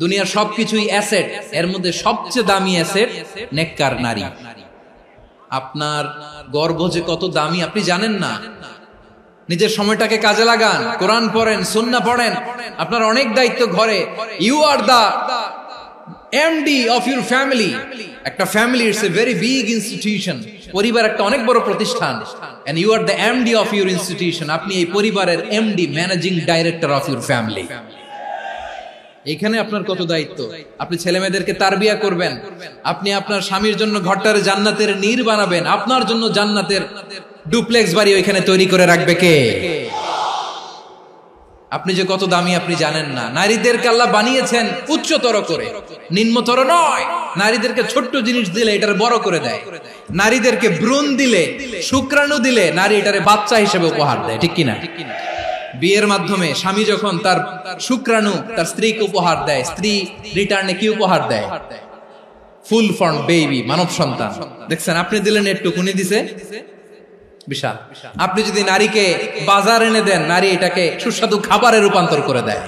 দুনিয়ার সবকিছুই অ্যাসেট, এর মধ্যে সবচেয়ে দামি অ্যাসেট নেককার নারী। আপনার গর্ভ যে কত দামি আপনি জানেন না। নিজের সময়টাকে কাজে লাগান, কোরআন পড়েন, সুন্নাহ পড়েন। আপনার অনেক দায়িত্ব ঘরে। You are the MD of your family. একটা family it's a very big institution. পরিবার একটা অনেক বড় প্রতিষ্ঠান, and you are the MD of your institution. আপনি এই পরিবারের MD, managing director of your family. এখানে আপনার কত দায়িত্ব। আপনি ছেলে মেয়েদেরকে তারবিয়া করবেন, আপনি আপনার স্বামীর জন্য ঘরটার জান্নাতের নীর বানাবেন, আপনার জন্য জান্নাতের ডুপ্লেক্স বাড়ি ওইখানে তৈরি করে রাখবে কে? আপনি যে কত দামি আপনি জানেন না। নারীদেরকে আল্লাহ বানিয়েছেন উচ্চতর করে, নিম্নতর নয়। নারীদেরকে ছোট্ট জিনিস দিলে এটার বড় করে দেয়। নারীদেরকে ভ্রূণ দিলে, শুক্রাণু দিলে নারী এটারে বাচ্চা হিসেবে উপহার দেয়, ঠিক কিনা? বিয়ের মাধ্যমে স্বামী যখন তার শুক্রাণু তার স্ত্রীকে উপহার দেয়, স্ত্রী রিটার্নে কি উপহার দেয়? ফুল ফর্ম বেবি, মানব সন্তান। দেখছেন, আপনি দিলেন একটু, উনি দিছে বিশাল। আপনি যদি নারীকে বাজার এনে দেন, নারী এটাকে সুস্বাদু খাবারে রূপান্তর করে দেয়।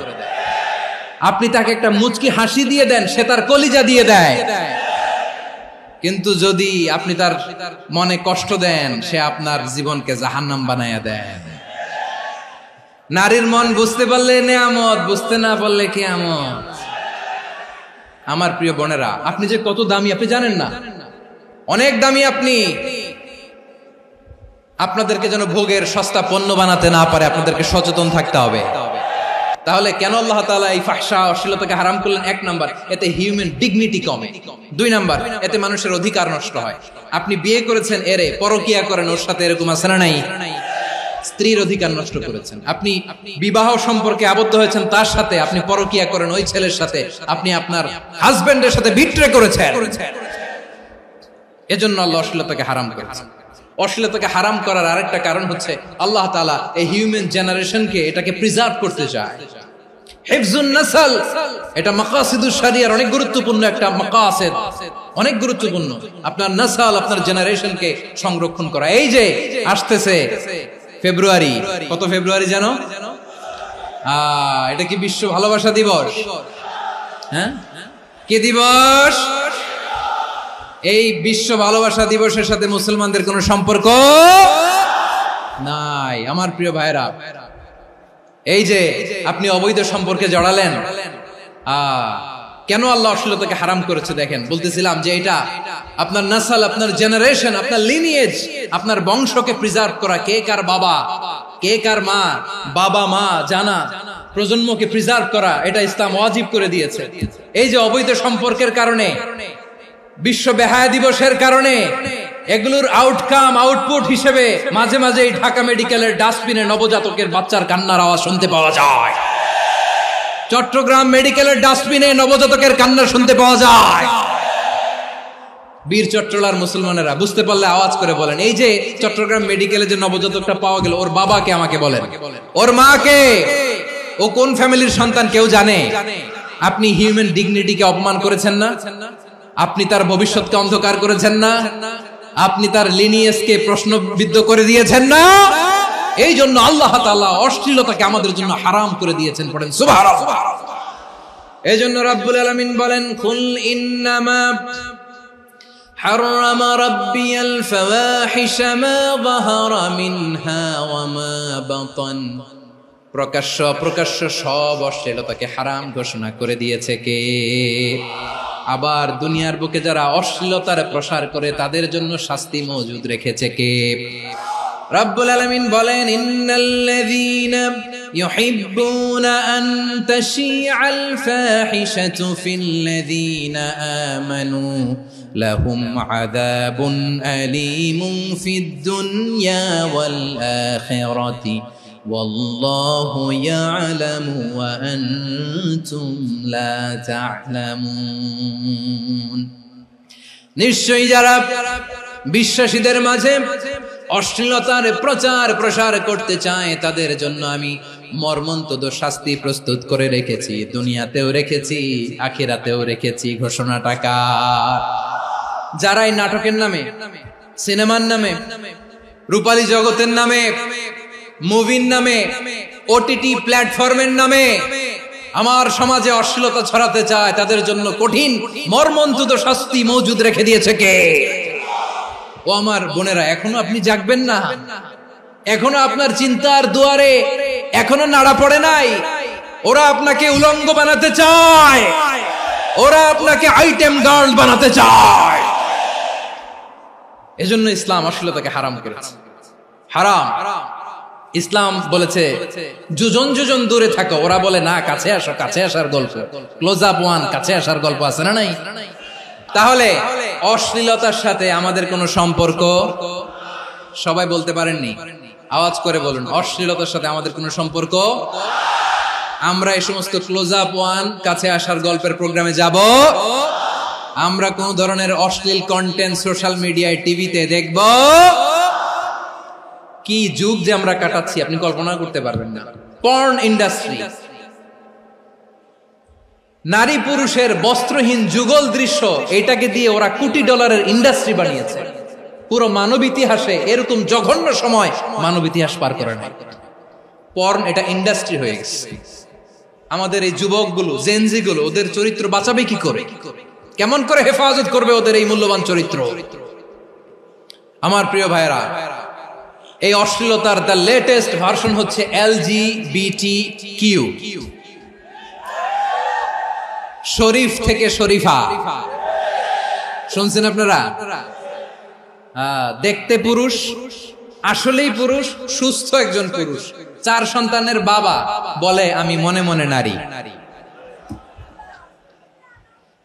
আপনি তাকে একটা মুচকি হাসি দিয়ে দেন, সে তার কলিজা দিয়ে দেয়। কিন্তু যদি আপনি তার মনে কষ্ট দেন, সে আপনার জীবনকে জাহান্নাম বানায়া দেয়। নারীর মন বুঝতে পারলে নেয়ামত, বুঝতে না পারলে কিয়ামত। আমার প্রিয় বোনেরা, আপনি যে কত দামি আপনি জানেন না। অনেক দামি আপনি। আপনাদেরকে যেন ভোগের সস্তা পণ্য বানাতে না পারে, আপনাদেরকে সচেতন থাকতে হবে। তাহলে কেন আল্লাহ তাআলা এই ফাহশা, অশ্লীলতাকে হারাম করলেন? 1 নাম্বার, এতে হিউম্যান ডিগনিটি কমে। 2 নাম্বার, এতে মানুষের অধিকার নষ্ট হয়। আপনি বিয়ে করেছেন, এরে পরকিয়া করেন, ওর সাথে এরকম আছে না নাই? স্ত্রীর অধিকার নষ্ট করেছেন। আপনি বিবাহ সম্পর্কে আবদ্ধ হয়েছেন তার সাথে, আপনি পরকিয়া করেন ওই ছেলের সাথে, আপনি আপনার হাজবেন্ডের সাথে বিট্রে করেছেন। এজন্য আল্লাহ অশ্লীলতাকে হারাম করেছেন। অশ্লীলতাকে হারাম করার আরেকটা কারণ হচ্ছে আল্লাহ তাআলা এই হিউম্যান জেনারেশনকে এটাকে প্রিজার্ভ করতে চায়। হিফজুন নাসল, এটা মাকাসিদুশ শরিয়ার অনেক গুরুত্বপূর্ণ একটা মাকাসিদ, অনেক গুরুত্বপূর্ণ। আপনার নাসল, আপনার জেনারেশনকে সংরক্ষণ করা। এই যে আসতেছে ফেব্রুয়ারি, কত ফেব্রুয়ারি জানো? এটা কি বিশ্ব ভালোবাসা দিবস? হ্যাঁ, কি দিবস? এই বিশ্ব ভালোবাসা দিবসের সাথে মুসলমানদের কোনো সম্পর্ক নাই। আমার প্রিয় ভাইরা, এই যে আপনি অবৈধ সম্পর্কে জড়ালেন, কেন আল্লাহ অশ্লীলতাকে হারাম করেছে দেখেন। বলতেছিলাম যে এটা আপনার নাসল, আপনার জেনারেশন, আপনার লিনিয়েজ, আপনার বংশকে প্রিজার্ভ করা। কে কার বাবা, কে কার মা, বাবা মা জানা, প্রজন্মকে প্রিজার্ভ করা, এটা ইসলাম ওয়াজিব করে দিয়েছে। এই যে অবৈধ সম্পর্কের কারণে, বিশ্ব বেহায়া দিবসের কারণে, এগুলোর আউটকাম, আউটপুট হিসেবে মাঝে মাঝে এই ঢাকা মেডিকেলের ডাস্টবিনে নবজাতকের বাচ্চার কান্নার আওয়াজ শুনতে পাওয়া যায়। চট্টগ্রাম মেডিকেলের ডাস্টবিনে নবজাতকের কান্না শুনতে পাওয়া যায়। বীর চট্টলার মুসলমানেরা বুঝতে পারলে আওয়াজ করে বলেন, এই যে চট্টগ্রাম মেডিকেলে যে নবজাতকটা পাওয়া গেল, ওর বাবাকে আমাকে বলেন, ওর মাকে, ও কোন ফ্যামিলির সন্তান কেউ জানে? আপনি হিউম্যান ডিগনিটিকে অপমান করেছেন না? আপনি তার ভবিষ্যৎকে অন্ধকার করেছেন না? আপনি তার লিনিয়েজকে প্রশ্নবিদ্ধ করে দিয়েছেন না? এই জন্য আল্লাহ তাআলা অশ্লীলতাকে আমাদের জন্য হারাম করে দিয়েছেন। পড়েন সুবহানাল্লাহ। এই জন্য রাব্বুল আলামিন বলেন, কুল ইন্নামা হারামা রাব্বিয়াল ফাওয়াহিশা মা যাহারা মিনহা ওয়া মা বাতান। প্রকাশ্য অপ্রকাশ্য সব অশ্লীলতাকে হারাম ঘোষণা করে দিয়েছে কে? আবার দুনিয়ার বুকে যারা অশ্লীলতার প্রসার করে তাদের জন্য শাস্তি মজুদ রেখেছে কে? রব্বুল আলামিন বলেন, ইন্নাল্লাযীনা ইউহিব্বুনা আন তাশিআল ফাহিশাতু ফিল্লাযীনা আমানু লাহুম আযাবুন আলীমুন ফিদ দুনিয়া ওয়াল আখিরাতি ওয়াল্লাহু ইয়ালামু ওয়া আনতুম লা তা'লামুন। নিশ্চয়ই যারা বিশ্বাসীদের মাঝে অশ্লীলতার প্রচার প্রসার করতে চায় তাদের জন্য আমি মর্মন্তুদ শাস্তি প্রস্তুত করে রেখেছি, দুনিয়াতেও রেখেছি, আখিরাতেও রেখেছি। ঘোষণাটা কার? যারাই নাটকের নামে, সিনেমার নামে, রূপালী জগতের নামে, মুভির নামে, ওটিটি প্ল্যাটফর্মের নামে আমার সমাজে অশ্লীলতা ছড়াতে চায় তাদের জন্য কঠিন মর্মন্তুদ শাস্তি মজুদ রেখে দিয়েছে কে? ও আমার বোনেরা, এখনো আপনি জাগবেন না? এখনো আপনার চিন্তার দুয়ারে এখনো নাড়া পড়ে নাই? ওরা আপনাকে উলঙ্গ বানাতে চায়, ওরা আপনাকে আইটেম গার্ল বানাতে চায়। এজন্য ইসলাম অশ্লীলতাকে হারাম করেছে। হারাম। ইসলাম বলেছে যোজন যোজন দূরে থাকো, ওরা বলে না কাছে আসো, কাছে আসার গল্প, ক্লোজ আপ ওয়ান, কাছে আসার গল্প আছে না নাই? তাহলে অশ্লীলতার সাথে আমাদের কোনো সম্পর্ক? সবাই বলতে পারেননি, আওয়াজ করে বলুন, অশ্লীলতার সাথে আমাদের কোনো সম্পর্ক? আমরা এই সমস্ত ক্লোজ আপ ওয়ান, কাছে আসার গল্পের প্রোগ্রামে যাব? আমরা কোন ধরনের অশ্লীল কন্টেন্ট সোশ্যাল মিডিয়ায়, টিভিতে দেখব? কি যুগ যে আমরা কাটাচ্ছি আপনি কল্পনা করতে পারবেন না। পর্ন ইন্ডাস্ট্রি, নারী পুরুষের বস্ত্রহীন যুগল দৃশ্য, এটাকে দিয়ে ওরা কোটি ডলারের ইন্ডাস্ট্রি বানিয়েছে। পুরো মানব ইতিহাসে এরকম জঘন্য সময় মানব ইতিহাস পার করে নাই। পর্ন এটা ইন্ডাস্ট্রি হয়ে গেছে। আমাদের এই যুবকগুলো, জেনজিগুলো, ওদের চরিত্র বাঁচাবে কি করে? কেমন করে হেফাজত করবে ওদের এই মূল্যবান চরিত্র? আমার প্রিয় ভাইরা, এই অশ্লীলতার দ্য লেটেস্ট ভার্সন হচ্ছে LGBTQ, শরীফ থেকে শরীফা। শুনছেন আপনারা? দেখতে পুরুষ, আসলেই পুরুষ, সুস্থ একজন পুরুষ, 4 সন্তানের বাবা, বলে আমি মনে মনে নারী।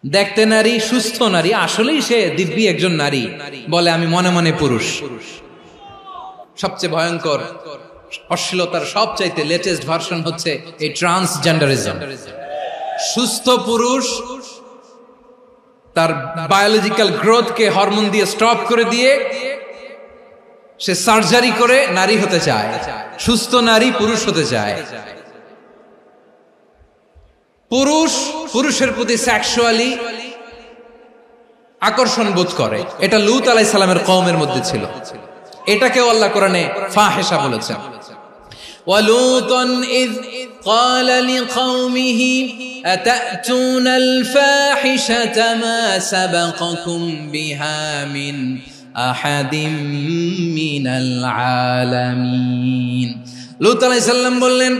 দেখতে নারী, সুস্থ নারী, আসলেই সে দিব্যি একজন নারী, বলে আমি মনে মনে পুরুষ। সবচেয়ে ভয়ঙ্কর অশ্লীলতার সবচাইতে লেটেস্ট ভার্সন হচ্ছে এই ট্রান্সজেন্ডারিজম। সুস্থ পুরুষ তার বায়োলজিক্যাল গ্রোথকে হরমোন দিয়ে স্টপ করে দিয়ে সে সার্জারি করে নারী হতে চায়। সুস্থ নারী পুরুষ হতে চায়। পুরুষ পুরুষের প্রতি সেক্সুয়ালি আকর্ষণ বোধ করে। এটা লূত আলাইহিস সালামের কওমের মধ্যে ছিল। এটাকেও আল্লাহ কোরআনে ফাহিশা বলেছেন। ওয়ালুতান ইয قال لقومه أتأتون الفاحشة ما سبقكم بها من أحد من العالمين। লূত আলাইহিস সালাম বললেন,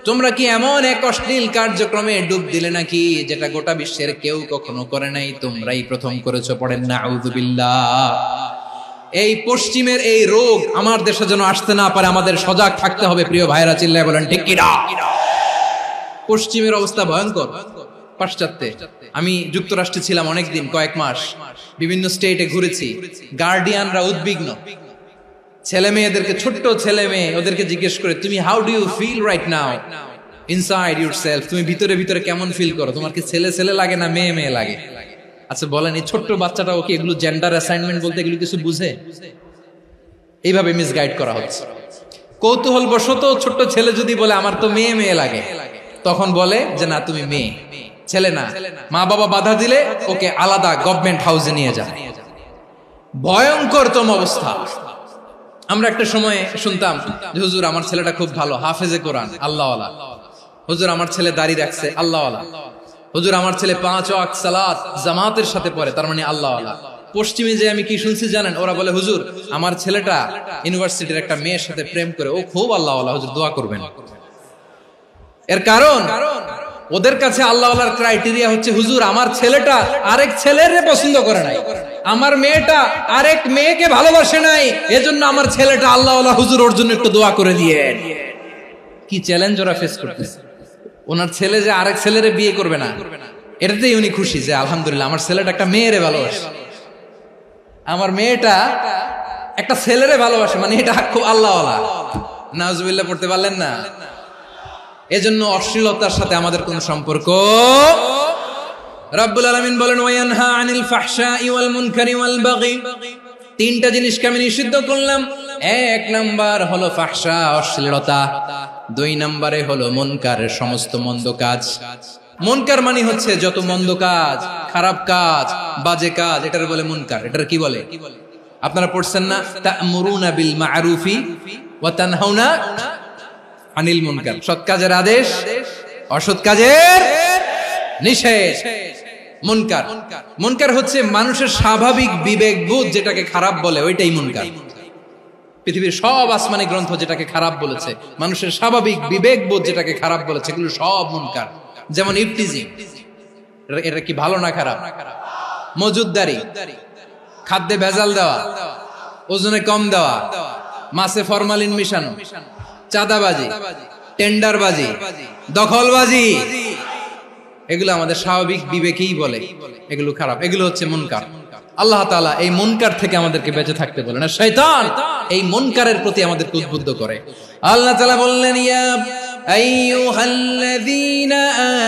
তোমরা কি এমন এক অশ্লীল কার্যক্রমে ডুব দিলে নাকি যেটা গোটা বিশ্বের কেউ কখনো করে নাই, তোমরাই প্রথম করেছো? পড়েন নাউযুবিল্লাহ। এই পশ্চিমের এই রোগ আমার দেশে যেন আসতে না পারে, আমাদের সজাগ থাকতে হবে। প্রিয় ভাইরা চিল্লায় বলেন ঠিক কিনা? পশ্চিমের অবস্থা ভয়ঙ্কর। পাশ্চাত্যে, আমি যুক্তরাষ্ট্রে ছিলাম অনেকদিন, কয়েক মাস, বিভিন্ন স্টেটে ঘুরেছি। গার্ডিয়ানরা উদ্বিগ্ন, ছেলে মেয়েদেরকে, ছোট্ট ছেলে মেয়ে, ওদেরকে জিজ্ঞেস করে, তুমি how do you feel right now inside yourself? তুমি ভিতরে ভিতরে কেমন ফিল করো? তোমার কি ছেলে ছেলে লাগে না মেয়ে মেয়ে লাগে? আচ্ছা বলেন, এই ছোট্ট বাচ্চাটা ওকে এগুলো জেন্ডার অ্যাসাইনমেন্ট বলতে এগুলো কিছু বুঝে? এইভাবে মিসগাইড করা হচ্ছে। কৌতূহল বশত ছোট্ট ছেলে যদি বলে আমার তো মেয়ে মেয়ে লাগে, তখন বলে যে না তুমি মেয়ে, ছেলে না। মা বাবা বাধা দিলে ওকে আলাদা গভর্নমেন্ট হাউসে নিয়ে যায়। ভয়ঙ্করতম অবস্থা। আমরা একটা সময় শুনতাম যে হুজুর আমার ছেলেটা খুব ভালো, হাফেজে কোরআন, আল্লাহওয়ালা। হুজুর আমার ছেলে দাড়ি রাখছে, আল্লাহওয়ালা। হুজুর আমার ছেলে 5 ওয়াক্ত সালাত জামাতের সাথে পড়ে, তার মানে আল্লাহওয়ালা। পশ্চিমে যে আমি কি শুনছি জানেন? ওরা বলে হুজুর আমার ছেলেটা ইউনিভার্সিটির একটা মেয়ের সাথে প্রেম করে, ও খুব আল্লাহওয়ালা, হুজুর দোয়া করবেন। এর কারণ ওদের কাছে আল্লাহওয়ালার ক্রাইটেরিয়া হচ্ছে হুজুর আমার ছেলেটা আরেক ছেলের পছন্দ করে নাই, আমার মেয়েটা আরেক মেয়েকে ভালোবাসে নাই, এজন্য আমার ছেলেটা আল্লাহওয়ালা হুজুর ওর জন্য একটু দোয়া করে দিয়ে। কি চ্যালেঞ্জ ওরা ফেস করতেছে। ওনার ছেলে যে আরেক ছেলেরে বিয়ে করবে না, এটাতেই উনি খুশি যে আলহামদুলিল্লাহ আমার ছেলেটা একটা মেয়েরে ভালোবাসে, আমার মেয়েটা একটা ছেলেরে ভালোবাসে, মানে এটা খুব আল্লাহওয়ালা। নাউজুবিল্লাহ পড়তে পারলেন না? এজন্য অশ্লীলতার সাথে আমাদের কোন সম্পর্ক। রব্বুল আলামিন বলেন ওয়ায়ানহা আনিল ফাহশাই ওয়াল মুনকারি ওয়াল বাগি, তিনটা জিনিসকে আমি নিষিদ্ধ করলাম। এক নাম্বার হলো ফাহশা, অশ্লীলতা। দুই নম্বরে হলো মুনকার, সমস্ত মন্দ কাজ। মুনকার মানে হচ্ছে যত মন্দ কাজ, খারাপ কাজ, বাজে কাজ, এটার বলে মুনকার। এটার কি বলে? আপনারা পড়ছেন না তা'মুরুনা বিল মা'রুফি ওয়া তানহাউনা আনিল মুনকার, সৎ কাজের আদেশ, অসৎ কাজের নিষেধ। মুনকার, মুনকার হচ্ছে মানুষের স্বাভাবিক বিবেকবোধ যেটাকে খারাপ বলে, ওইটাই মুনকার। পৃথিবীর সব আসমানি গ্রন্থ যেটাকে খারাপ বলেছে, মানুষের স্বাভাবিক বিবেকবোধ যেটাকে খারাপ বলেছে, এগুলো সব মুনকার। যেমন ইফতিজিং, এটা কি ভালো না খারাপ? মজুদদারি, খাদ্যে ভেজাল দেওয়া, ওজনে কম দেওয়া, মাছে ফরমালিন মিশানো, চাঁদাবাজি, টেন্ডারবাজি, দখলবাজি, এগুলো আমাদের স্বাভাবিক বিবেকেই বলে এগুলো খারাপ, এগুলো হচ্ছে মুনকার। আল্লাহ তাআলা এই মুনকার থেকে আমাদেরকে বেঁচে থাকতে বলেন, আর শয়তান এই মুনকারের প্রতি আমাদেরকে উদ্বুদ্ধ করে। আল্লাহ তাআলা বললেন ইয়া আইয়ুহাল্লাযীনা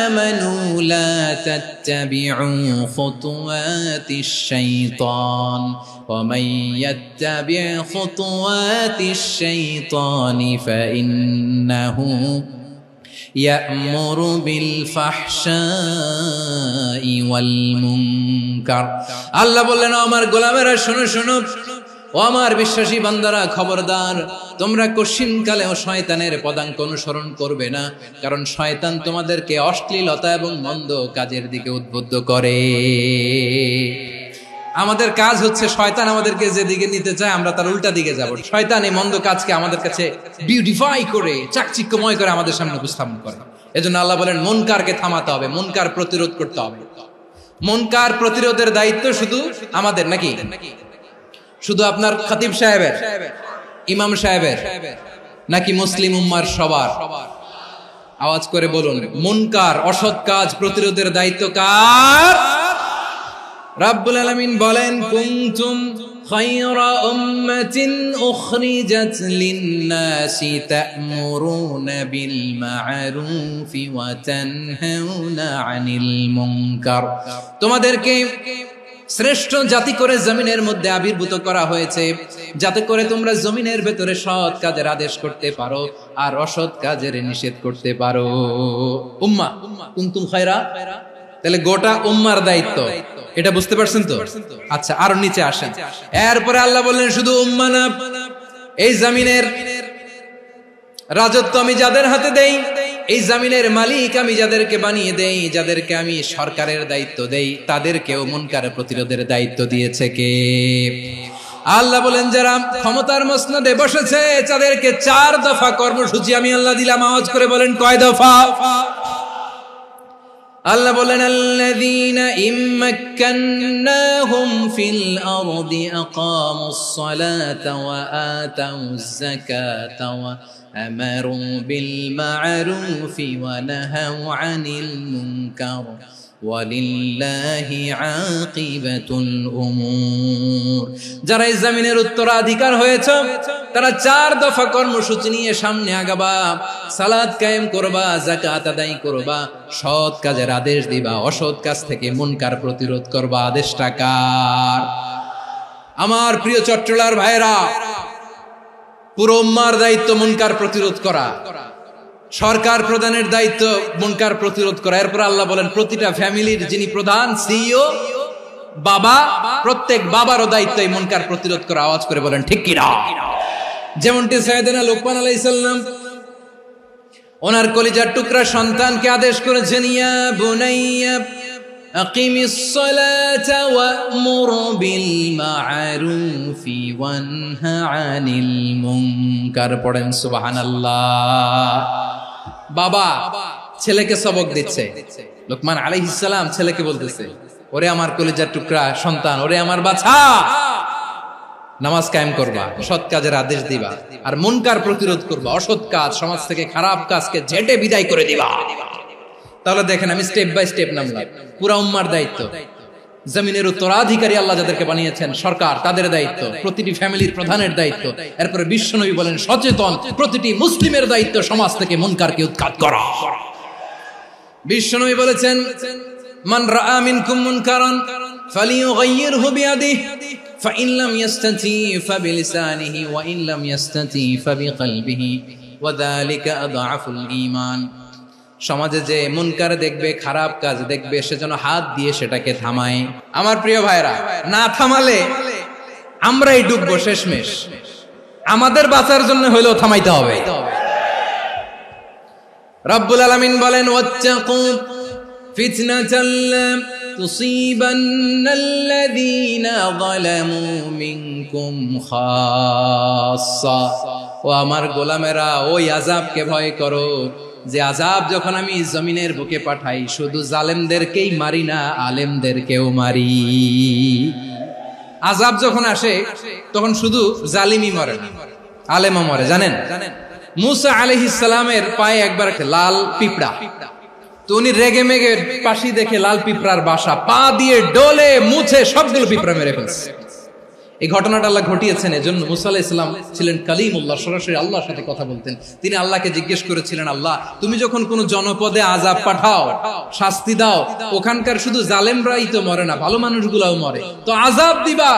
আমানু লা তাত্তাবিউ খুতুওয়াতিশ শাইতান ওয়া মান ইয়াত্তাবি' খুতুওয়াতিশ শাইতানি ফাইন্নাহু ইয়া'মুরু বিল ফাহশাই ওয়াল মুনকার। আল্লাহ বললেন আমার গোলামেরা শোনো শোনো, ও আমার বিশ্বাসী বান্দারা খবরদার, তোমরা কশিনকালেও শয়তানের পদাঙ্ক অনুসরণ করবে না, কারণ শয়তান তোমাদেরকে অশ্লীলতা এবং মন্দ কাজের দিকে উদ্বুদ্ধ করে। আমাদের কাজ হচ্ছে শয়তান আমাদেরকে যেদিকে নিতে চায় আমরা তার উল্টা দিকে যাব। শয়তান এই মন্দ কাজকে আমাদের কাছে বিউটিফাই করে, চাকচিক্যময় করে আমাদের সামনে উপস্থাপন করে। এজন্য আল্লাহ বলেন মুনকারকে থামাতে হবে, মুনকার প্রতিরোধ করতে হবে। মুনকার প্রতিরোধের দায়িত্ব শুধু আমাদের নাকি? শুধু আপনার খতিব সাহেবের, ইমাম সাহেবের, নাকি মুসলিম উম্মার সবার? আওয়াজ করে বলুন, মুনকার অসৎ কাজ প্রতিরোধের দায়িত্ব কার? রাব্বুল আলামিন বলেন কুনতুম খায়রা উম্মাতিন উখরিজাত লিন-নাসি তা'মুরুনা বিল মা'রুফি ওয়া তানহাউনা আনিল মুনকার। তোমাদেরকে শ্রেষ্ঠ জাতি করে জমিনের মধ্যে আবির্ভূত করা হয়েছে, যাতে করে তোমরা জমিনের ভেতরে সৎ কাজের আদেশ করতে পারো আর অসৎ কাজের নিষেধ করতে পারো। উম্মাহ, কুনতুম খায়রা, তাহলে গোটা উম্মার দায়িত্ব, এটা বুঝতে পারছেন তো? আচ্ছা, আরো নিচে আসেন। এরপরে আল্লাহ বললেন শুধু উম্মাহ না, এই জমিনের রাজত্ব আমি যাদের হাতে দেই, এই জমিনের মালিক আমি যাদেরকে বানিয়ে দেই, যাদেরকে আমি সরকারের দায়িত্ব দেই, তাদেরকেও মুনকারের প্রতিরোধের দায়িত্ব দিয়েছে কে? আল্লাহ বলেন যারা ক্ষমতার মসনদে বসেছে তাদেরকে 4 দফা কর্মসূচি আমি আল্লাহ দিলাম। আওয়াজ করে বলেন কয় দফা? আল্লাহ বলেন আল্লাযীনা ইম্মাক্কান্নাহুম ফিল আরদি আকামুস সালাতা ওয়া আতাউয যাকাতা ওয়া আমারু বিল মা'রুফি ওয়া নাহাউ আনিল মুনকার ওয়ালিল্লাহি আকিবাতুল উমুর। যারা এই জমিনের উত্তরাধিকার হয়েছে তারা 4 দফা কর্মসূচি নিয়ে সামনে আগাবা। সালাত কায়েম করবা, যাকাত আদায় করবা, সৎ কাজের আদেশ দিবা, অসৎ কাজ থেকে মুনকার প্রতিরোধ করবা। আদেশটা কার? আমার প্রিয় চট্টলার ভাইরা, পুরো উম্মার দায়িত্ব মুনকার প্রতিরোধ করা, সরকার প্রধানের দায়িত্ব মুনকার প্রতিরোধ করা। এরপর আল্লাহ বলেন প্রতিটা ফ্যামিলির যিনি প্রধান সিইও বাবা, প্রত্যেক বাবারও দায়িত্ব এই মুনকার প্রতিরোধ করা। আওয়াজ করে বলেন ঠিক কি না? যেমনটি সাইয়েদনা লোকমান আলাইহিস সালাম ওনার কলিজার টুকরা সন্তানকে আদেশ করেছেন, ইয়া বুনাইয়া আকিমিস সালাতা ওয়া'মুর বিল মা'রুফি ওয়ানহা আনিল মুনকার। পড়েন সুবহানাল্লাহ। বাবা ছেলেকে সবক দিচ্ছে। লোকমান আলাইহিস সালাম ছেলেকে বলতেছে, ওরে আমার কলিজার টুকরা সন্তান, ওরে আমার বাছা, নামাজ কায়েম করবা, সৎ কাজের আদেশ দিবা, আর মুনকার প্রতিরোধ করবা, অসৎ কাজ, সমাজ থেকে খারাপ কাজকে ঝেঁটে বিদায় করে দিবা। তাহলে দেখেন, আমি স্টেপ বাই স্টেপ নামলাম। পুরা উম্মার দায়িত্ব, জমিনের উত্তরাধিকারী আল্লাহ যাদেরকে বানিয়েছেন সরকার, তাদের দায়িত্ব, প্রতিটি ফ্যামিলির প্রধানের দায়িত্ব, এরপরে বিশ্বনবী বলেন সচেতন প্রতিটি মুসলিমের দায়িত্ব সমাজ থেকে মুনকারকে উৎখাত করা। বিশ্বনবী বলেছেন, মান রাআ মিনকুম মুনকারান ফালিয়ুগাইয়িরহু বিয়াদিহি ফাইন লাম ইয়াস্তাতি ফাবিলিসানিহি ওয়া ইন লাম ইয়াস্তাতি ফাবিকলবিহি ওয়া যালিকা আযআফুল ঈমান। সমাজে যে মুনকার দেখবে, খারাপ কাজ দেখবে, সে যেন হাত দিয়ে সেটাকে থামায়। আমার প্রিয় ভাইরা, না থামালে আমরাই ডুববো শেষমেশ। আমাদের বাঁচার জন্য হইলেও থামাইতে হবে। রব্বুল আলামিন বলেন, ওয়াত্তাকু ফিতনাতাল লা তুসিবান্নাল্লাযীনা যালামু মিনকুম খাসসা। ও আমার গোলামেরা, ওই আযাবকে ভয় করো যে আযাব যখন আমি জমিনের বুকে পাঠাই, শুধু জালেমদেরকেই মারি না, আলেমদেরকেও মারি। আযাব যখন আসে তখন শুধু জালিমই মরে না, আলেমও মরে। জানেন, মুসা আলাইহিস সালামের পায়ে একবার লাল পিঁপড়া, তো উনি রেগে মেগে পাশি দেখে লাল পিঁপড়ার বাসা, পা দিয়ে ডলে মুছে সবগুলো পিঁপড়া মেরে ফেলছে। এই ঘটনাটা আল্লাহ ঘটিয়েছেন এজন্য। মুসা আলাইহিস সালাম ছিলেন কালিমুল্লাহ, সরাসরি আল্লাহর সাথে কথা বলতেন। তিনি আল্লাহকে জিজ্ঞেস করেছিলেন, আল্লাহ তুমি যখন কোন জনপদে আযাব পাঠাও, শাস্তি দাও, ওখানকার শুধু জালেমরাই তো মরে না, ভালো মানুষগুলাও মরে, তো আযাব দিবা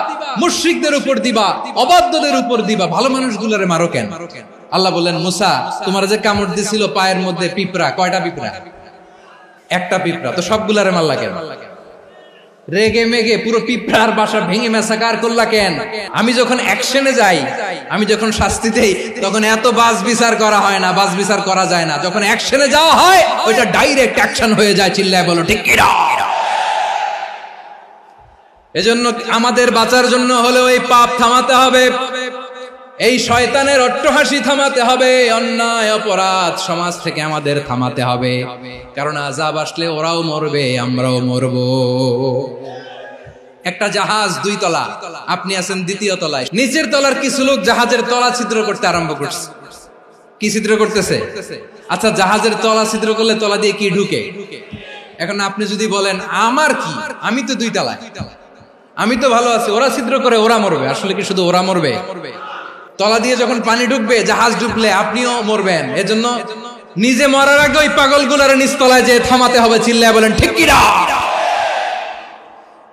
মুশরিকদের উপর দিবা, অবাধ্যদের উপর দিবা, ভালো মানুষগুলোরে মারো কেন? আল্লাহ বললেন, মুসা তোমার যে কামড় দিছিল পায়ের মধ্যে পিঁপড়া, কয়টা পিঁপড়া? একটা পিঁপড়া, তো সবগুলারে মারলা কেন? রেগে মেগে পুরো পিঁপড়ার বাসা ভেঙে মেসাকার করলা কেন? আমি যখন অ্যাকশনে যাই, আমি যখন শাস্তি দেই, তখন এত বাস বিচার করা হয় না, বাস বিচার করা যায় না। যখন অ্যাকশনে যাওয়া হয়, ওইটা ডাইরেক্ট অ্যাকশন হয়ে যায়। চিল্লায় বলো ঠিক কি না? এজন্য আমাদের বাঁচার জন্য হলেও এই পাপ থামাতে হবে, এই শয়তানের অট্টহাসি থামাতে হবে, অন্যায় অপরাধ সমাজ থেকে আমাদের থামাতে হবে। কারণ আযাব আসলে ওরাও মরবে, আমরাও মরব। একটা জাহাজ 2 তলা, আপনি আছেন 2য় তলায়, নিচের তলার কিছু লোক জাহাজের তলা ছিদ্র করতে আরম্ভ করছে। কি ছিদ্র করতেছে? আচ্ছা, জাহাজের তলা ছিদ্র করলে তলা দিয়ে কি ঢুকে? এখন আপনি যদি বলেন আমার কি, আমি তো 2 তলায়, আমি তো ভালো আছি, ওরা ছিদ্র করে ওরা মরবে। আসলে কি শুধু ওরা মরবে? তলা দিয়ে যখন পানি ঢুকবে, জাহাজ ঢুকলে আপনিও মরবেন। এজন্য নিজে মরার আগে ওই পাগলগুলোর নিচতলায় যে থামাতে হবে। চিল্লায় বলেন ঠিক কি না?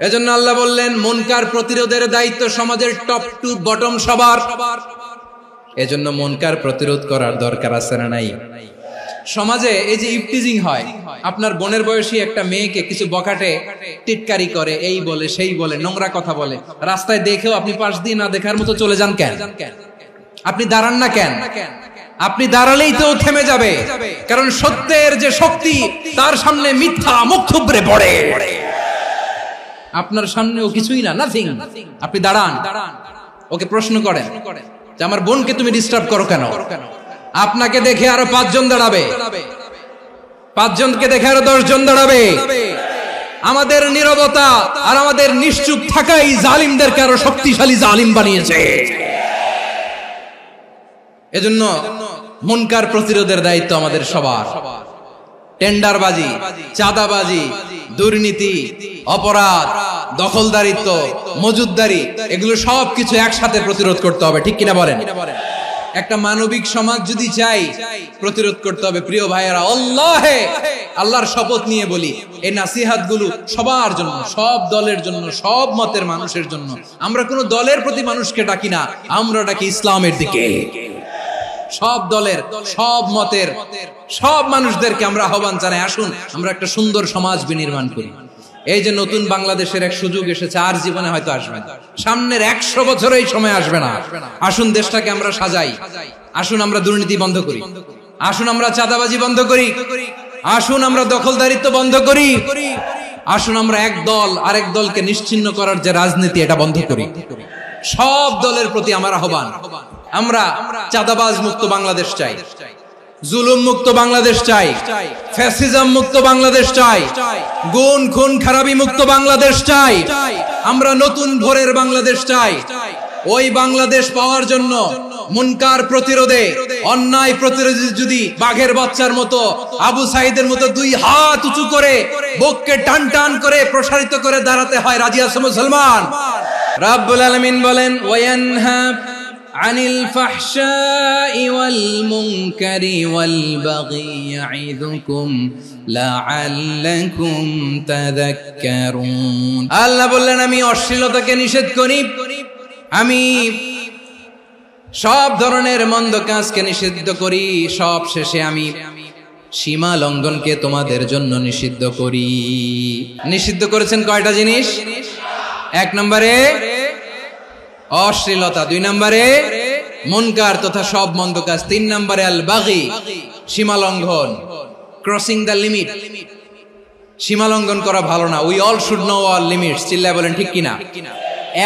এজন্য আল্লাহ বললেন, মুনকার প্রতিরোধের দায়িত্ব সমাজের টপ টু বটম সবার। এজন্য মুনকার প্রতিরোধ করার দরকার আছে না নাই? সমাজে এই যে ইফটিজিং হয়, আপনার বোনের বয়সী একটা মেয়েকে কিছু বকাটে টিটকারি করে, এই বলে সেই বলে, নোংরা কথা বলে, রাস্তায় দেখেও আপনি পাশ দিয়ে না দেখার মতো চলে যান কেন? আপনি দাঁড়ান না কেন? আপনি দাঁড়ালেই তো থেমে যাবে, কারণ সত্যের যে শক্তি, তার সামনে মিথ্যা মুখ থুবড়ে পড়ে। আপনার সামনেও কিছুই না, নাথিং। আপনি দাঁড়ান, ওকে প্রশ্ন করেন যে আমার বোনকে তুমি ডিস্টার্ব করো কেন? আপনাকে দেখে আরো 5 জন দাঁড়াবে, 5 জনকে দেখে আরো 10 জন দাঁড়াবে। আমাদের নীরবতা আর আমাদের নিশ্চুপ থাকাই জালিমদেরকে আরো শক্তিশালী জালিম বানিয়েছে। এজন্য মুনকার প্রতিরোধের দায়িত্ব আমাদের সবার। টেন্ডারবাজি, চাঁদাবাজি, দুর্নীতি, অপরাধ, দখলদারিত্ব, মজুদদারি, এগুলো সবকিছু একসাথে প্রতিরোধ করতে হবে। ঠিক কিনা বলেন? একটা মানবিক সমাজ যদি চাই, প্রতিরোধ করতে হবে। প্রিয় ভাইয়েরা, আল্লাহর শপথ নিয়ে বলি, এই নাসিহাত গুলো সবার জন্য, সব দলের জন্য, সব মতের মানুষের জন্য। আমরা কোন দলের প্রতি মানুষকে ডাকি না, আমরা ডাকি ইসলামের দিকে। সব দলের, সব মতের, সব মানুষদেরকে আমরা আহ্বান জানাই, আসুন আমরা একটা সুন্দর সমাজ বিনির্মাণ করি। এই যে নতুন বাংলাদেশের এক সুযোগ এসেছে, আর জীবনে হয়তো আসবে না, সামনের 100 বছর এই সময় আসবে না। আসুন দেশটাকে আমরা সাজাই, আসুন আমরা দুর্নীতি বন্ধ করি, আসুন আমরা চাঁদাবাজি বন্ধ করি, আসুন আমরা দখলদারিত্ব বন্ধ করি, আসুন আমরা এক দল আরেক দলকে নিশ্চিহ্ন করার যে রাজনীতি, এটা বন্ধ করি। সব দলের প্রতি আমার আহ্বান, আমরা চাঁদাবাজ মুক্ত বাংলাদেশ চাই, জুলুম মুক্ত বাংলাদেশ চাই, ফ্যাসিজম মুক্ত বাংলাদেশ চাই, গুণ খুন খারাপি মুক্ত বাংলাদেশ চাই, আমরা নতুন ভোরের বাংলাদেশ চাই। ওই বাংলাদেশ পাওয়ার জন্য মুনকার প্রতিরোধে, অন্যায় প্রতিরোধে যদি বাঘের বাচ্চার মতো, আবু সাইদের মতো দুই হাত উঁচু করে বুককে টান টান করে প্রসারিত করে দাঁড়াতে হয়, রাজি আছো মুসলমান? রাব্বুল আলামিন বলেন, ওয়ায়ানহা আনিল ফাহশাই ওয়াল মুনকারি ওয়াল বাগি ইয়াইযুকুম লাআল্লাকুম তাযাক্কারুন। আল্লাহ বললেন, আমি অশ্লীলতাকে নিষেধ করি, আমি সব ধরনের মন্দ কাজকে নিষিদ্ধ করি, সব শেষে আমি সীমা লঙ্ঘনকে তোমাদের জন্য নিষিদ্ধ করি। নিষিদ্ধ করেছেন কয়টা জিনিস? 1 নম্বরে অশ্লীলতা, 2 নম্বরে মুনকার তথা সব মন্দ কাজ, 3 নম্বরে আল বাগি সীমা লঙ্ঘন, ক্রসিং দ্য লিমিট। সীমা লঙ্ঘন করা ভালো না। We all should know all limits. চিল্লায় বলেন ঠিক কিনা?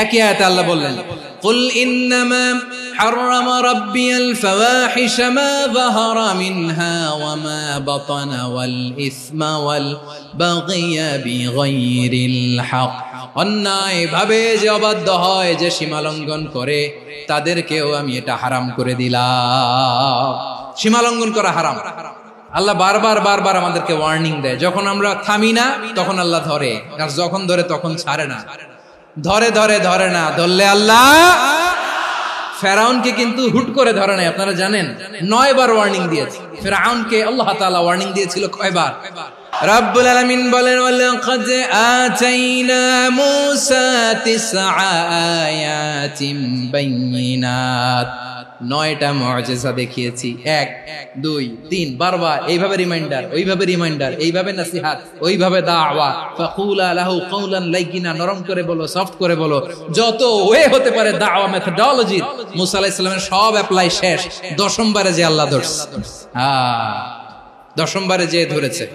একই আয়াতে আল্লাহ বললেন, কুল ইন্নামা হারামা রাব্বিয়াল ফাওয়াহিশা মা যাহারা মিনহা ওয়া মা বাতানা ওয়াল ইসমা ওয়াল বাগিয়া বিগাইরিল হক। অন্যায় ভাবে যে অবাধ্য হয়, যে সীমা লঙ্ঘন করে, তাদেরকেও আমি এটা হারাম করে দিলাম। সীমা লঙ্ঘন করা হারাম। আল্লাহ বারবার আমাদেরকে ওয়ার্নিং দেয়। যখন আমরা থামি না তখন আল্লাহ ধরে, আর যখন ধরে তখন ছাড়ে না। ধরে না, ধরলে আল্লাহ। ফেরাউনকে কিন্তু হুট করে ধরে নাই, আপনারা জানেন 9 বার ওয়ার্নিং দিয়েছে। ফেরাউনকে আল্লাহ তাআলা ওয়ার্নিং দিয়েছিল কয়বার? রাব্বুল আলামিন বলেন, ওয়ালাকাদ আতাইনা মূসা 9 আয়াতিন বাইয়িনাত। 9টা মুআজিজা দেখিয়েছি, 1 2 3 বারবার এইভাবে রিমাইন্ডার, ওইভাবে রিমাইন্ডার, এইভাবে নসিহত, ওইভাবে দাওয়া। ফাকুলা লাহু কাওলান লাইয়িনা, নরম করে বলো, সফট করে বলো, যত ওয়ে হতে পারে দাওয়া মেথডোলজি। মুসা আলাইহিস সালামের সব অ্যাপ্লাই শেষ। 10ম বারে যে আল্লাহ ধরছে, 10ম বারে যে ধরেছে।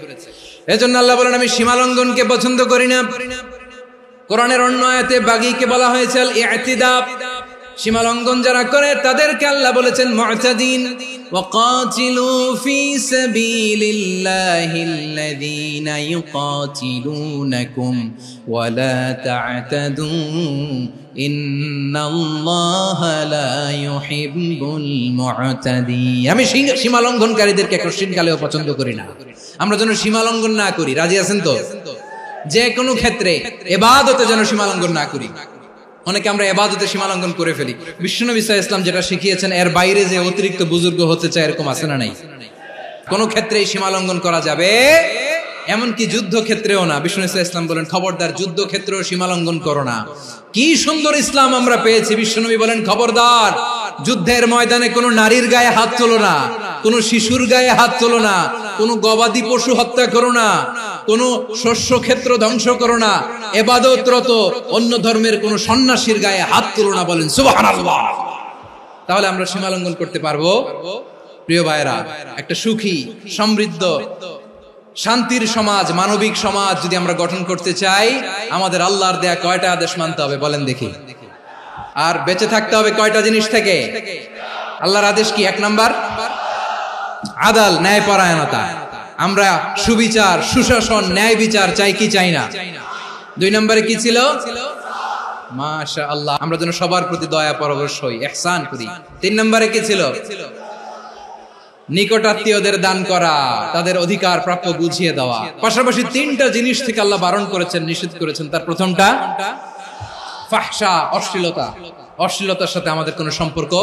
এজন্য আল্লাহ বলেন, আমি সীমা লঙ্ঘনকে পছন্দ করি না। কোরআনের অন্য আয়াতে বাগীকে বলা হয়েছে আল ইতিদা। সীমা লঙ্ঘন যারা করে তাদেরকে আল্লাহ বলেছেন মুতাদিন। ওয়াকাতিলু ফি সাবিলিল্লাহিল্লাযীনা ইউকাতিলুনাকুম ওয়া লা তা'তাদু ইন্নাল্লাহা লা ইউহিব্বুল মুতাদিন। আমি সীমা লঙ্ঘনকারীদেরকে কোশ্চিনকালেও পছন্দ করি না। আমরা যেন সীমা লঙ্ঘন না করি, রাজি আছেন তো? যে কোনো ক্ষেত্রে ইবাদতে যেন সীমা লঙ্ঘন না করি। অনেকে আমরা ইবাদতে সীমা লঙ্ঘন করে ফেলি। বিশ্বনবী সাল্লাল্লাহু আলাইহি ওয়াসাল্লাম যেটা শিখিয়েছেন এর বাইরে যে অতিরিক্ত বুজুর্গ হতে চায়, এরকম আছে না নাই? কোন ক্ষেত্রেই সীমা লঙ্ঘন করা যাবে, এমনকি যুদ্ধ ক্ষেত্রেও না। বিশ্বনবী সাল্লাল্লাহু আলাইহি ওয়াসাল্লাম বলেন, খবরদার যুদ্ধ ক্ষেত্রেও সীমা লঙ্ঘন করো না। কি সুন্দর ইসলাম আমরা পেয়েছি। বিশ্বনবী বলেন, খবরদার যুদ্ধের ময়দানে কোনো নারীর গায়ে হাত তোলো না, কোনো শিশুর গায়ে হাত তোলো না, কোনো গবাদি পশু হত্যা করো না, কোনো শস্য ক্ষেত্র ধ্বংস করো না, ইবাদতরত অন্য ধর্মের কোনো সন্ন্যাসীর গায়ে হাত তোলো না। বলেন সুবহানাল্লাহ। তাহলে আমরা সীমা লঙ্ঘন করতে পারবো? প্রিয় ভাইরা, একটা সুখী, সমৃদ্ধ, শান্তির সমাজ, মানবিক সমাজ যদি আমরা গঠন করতে চাই, আমাদের আল্লাহর দেয়া কয়টা আদেশ মানতে হবে বলেন দেখি? আর বেঁচে থাকতে হবে কয়টা জিনিস থেকে? আল্লাহর আদেশ কি? 1 নাম্বার আদাল, ন্যায়পরায়ণতা। আমরা সুবিচার, সুশাসন, ন্যায় বিচার চাই কি চাই না? 2 নম্বরে কি ছিল? মাশাআল্লাহ, আমরা যেন সবার প্রতি দয়া পরবশ হই, ইহসান করি। 3 নম্বরে কি ছিল? নিকটাত্মীয়দের দান করা, তাদের অধিকার প্রাপ্য বুঝিয়ে দেওয়া। পাশাপাশি 3টা জিনিস থেকে আল্লাহ বারণ করেছেন, নিষেধ করেছেন। তার প্রথমটা ফাহশা, অশ্লীলতা। অশ্লীলতার সাথে আমাদের কোনো সম্পর্ক।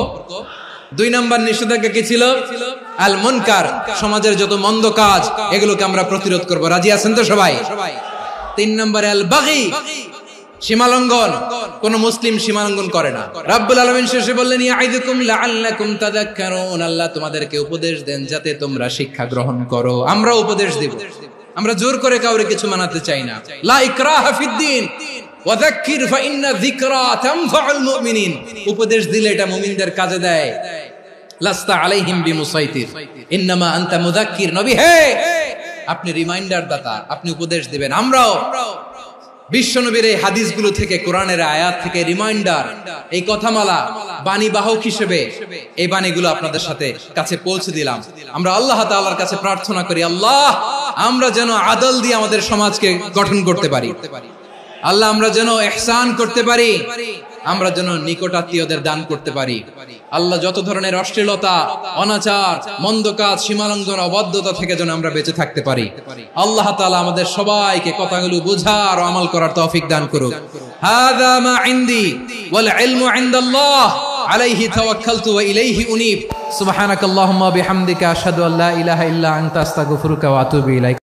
2 নম্বর নিষেধাজ্ঞা কি ছিল? আল মুনকার, সমাজের যত মন্দ কাজ এগুলোকে আমরা প্রতিরোধ করব। রাজি আছেন তো সবাই? 3 নম্বরে আল বাগী, সীমালঙ্ঘন। কোন মুসলিম সীমালঙ্ঘন করে না। রাব্বুল আলামিন শেষে বললেন, ইয়াইদুকুম লাআল্লাকুম তাযাক্কারুন। আল্লাহ তোমাদেরকে উপদেশ দেন যাতে তোমরা শিক্ষা গ্রহণ করো। আমরা উপদেশ দেব, আমরা জোর করে কাউরে কিছু মানাতে চাই না। লা ইকরাহা ফিদ্দিন ওয়াযাক্কির ফাইন্না যিকরা তানফাউল মুমিনিন। উপদেশ দিলে এটা মুমিনদের কাজে দেয়। লাস্তা আলাইহিম বিমুসাইতির ইন্নামা আনতা মুযাক্কির। নবী হে, আপনি রিমাইন্ডার দাতা, আপনি উপদেশ দিবেন। আমরাও বিশ্বনবীর এই হাদিসগুলো থেকে, কোরআনের আয়াত থেকে রিমাইন্ডার, এই কথামালা বাণী বাহক হিসেবে এই বাণীগুলো আপনাদের সাথে কাছে পৌঁছে দিলাম। আমরা আল্লাহ তাআলার কাছে প্রার্থনা করি, আল্লাহ আমরা যেন আদল দিয়ে আমাদের সমাজকে গঠন করতে পারি। আল্লাহ আমরা যেন ইহসান করতে পারি, আমরা যেন নিকট আত্মীয়দের দান করতে পারি। আল্লাহ যত ধরনের অশ্লীলতা, অনাচার, মন্দ কাজ, সীমালঙ্ঘন, অবাধ্যতা থেকে যেন আমরা বেঁচে থাকতে পারি। আল্লাহ তাআলা আমাদের সবাইকে কথাগুলো বুঝার ও আমল করার তৌফিক দান করুক। হাযা মা ইনদি ওয়াল ইলমু ইনদাল্লাহ আলাইহি তাওয়াক্কালতু ওয়া ইলাইহি উনীব। সুবহানাকাল্লাহুম্মা বিহামদিকা আশহাদু আল্লা ইলাহা ইল্লা আনতা আস্তাগফিরুকা ওয়া আতুবু ইলাইক।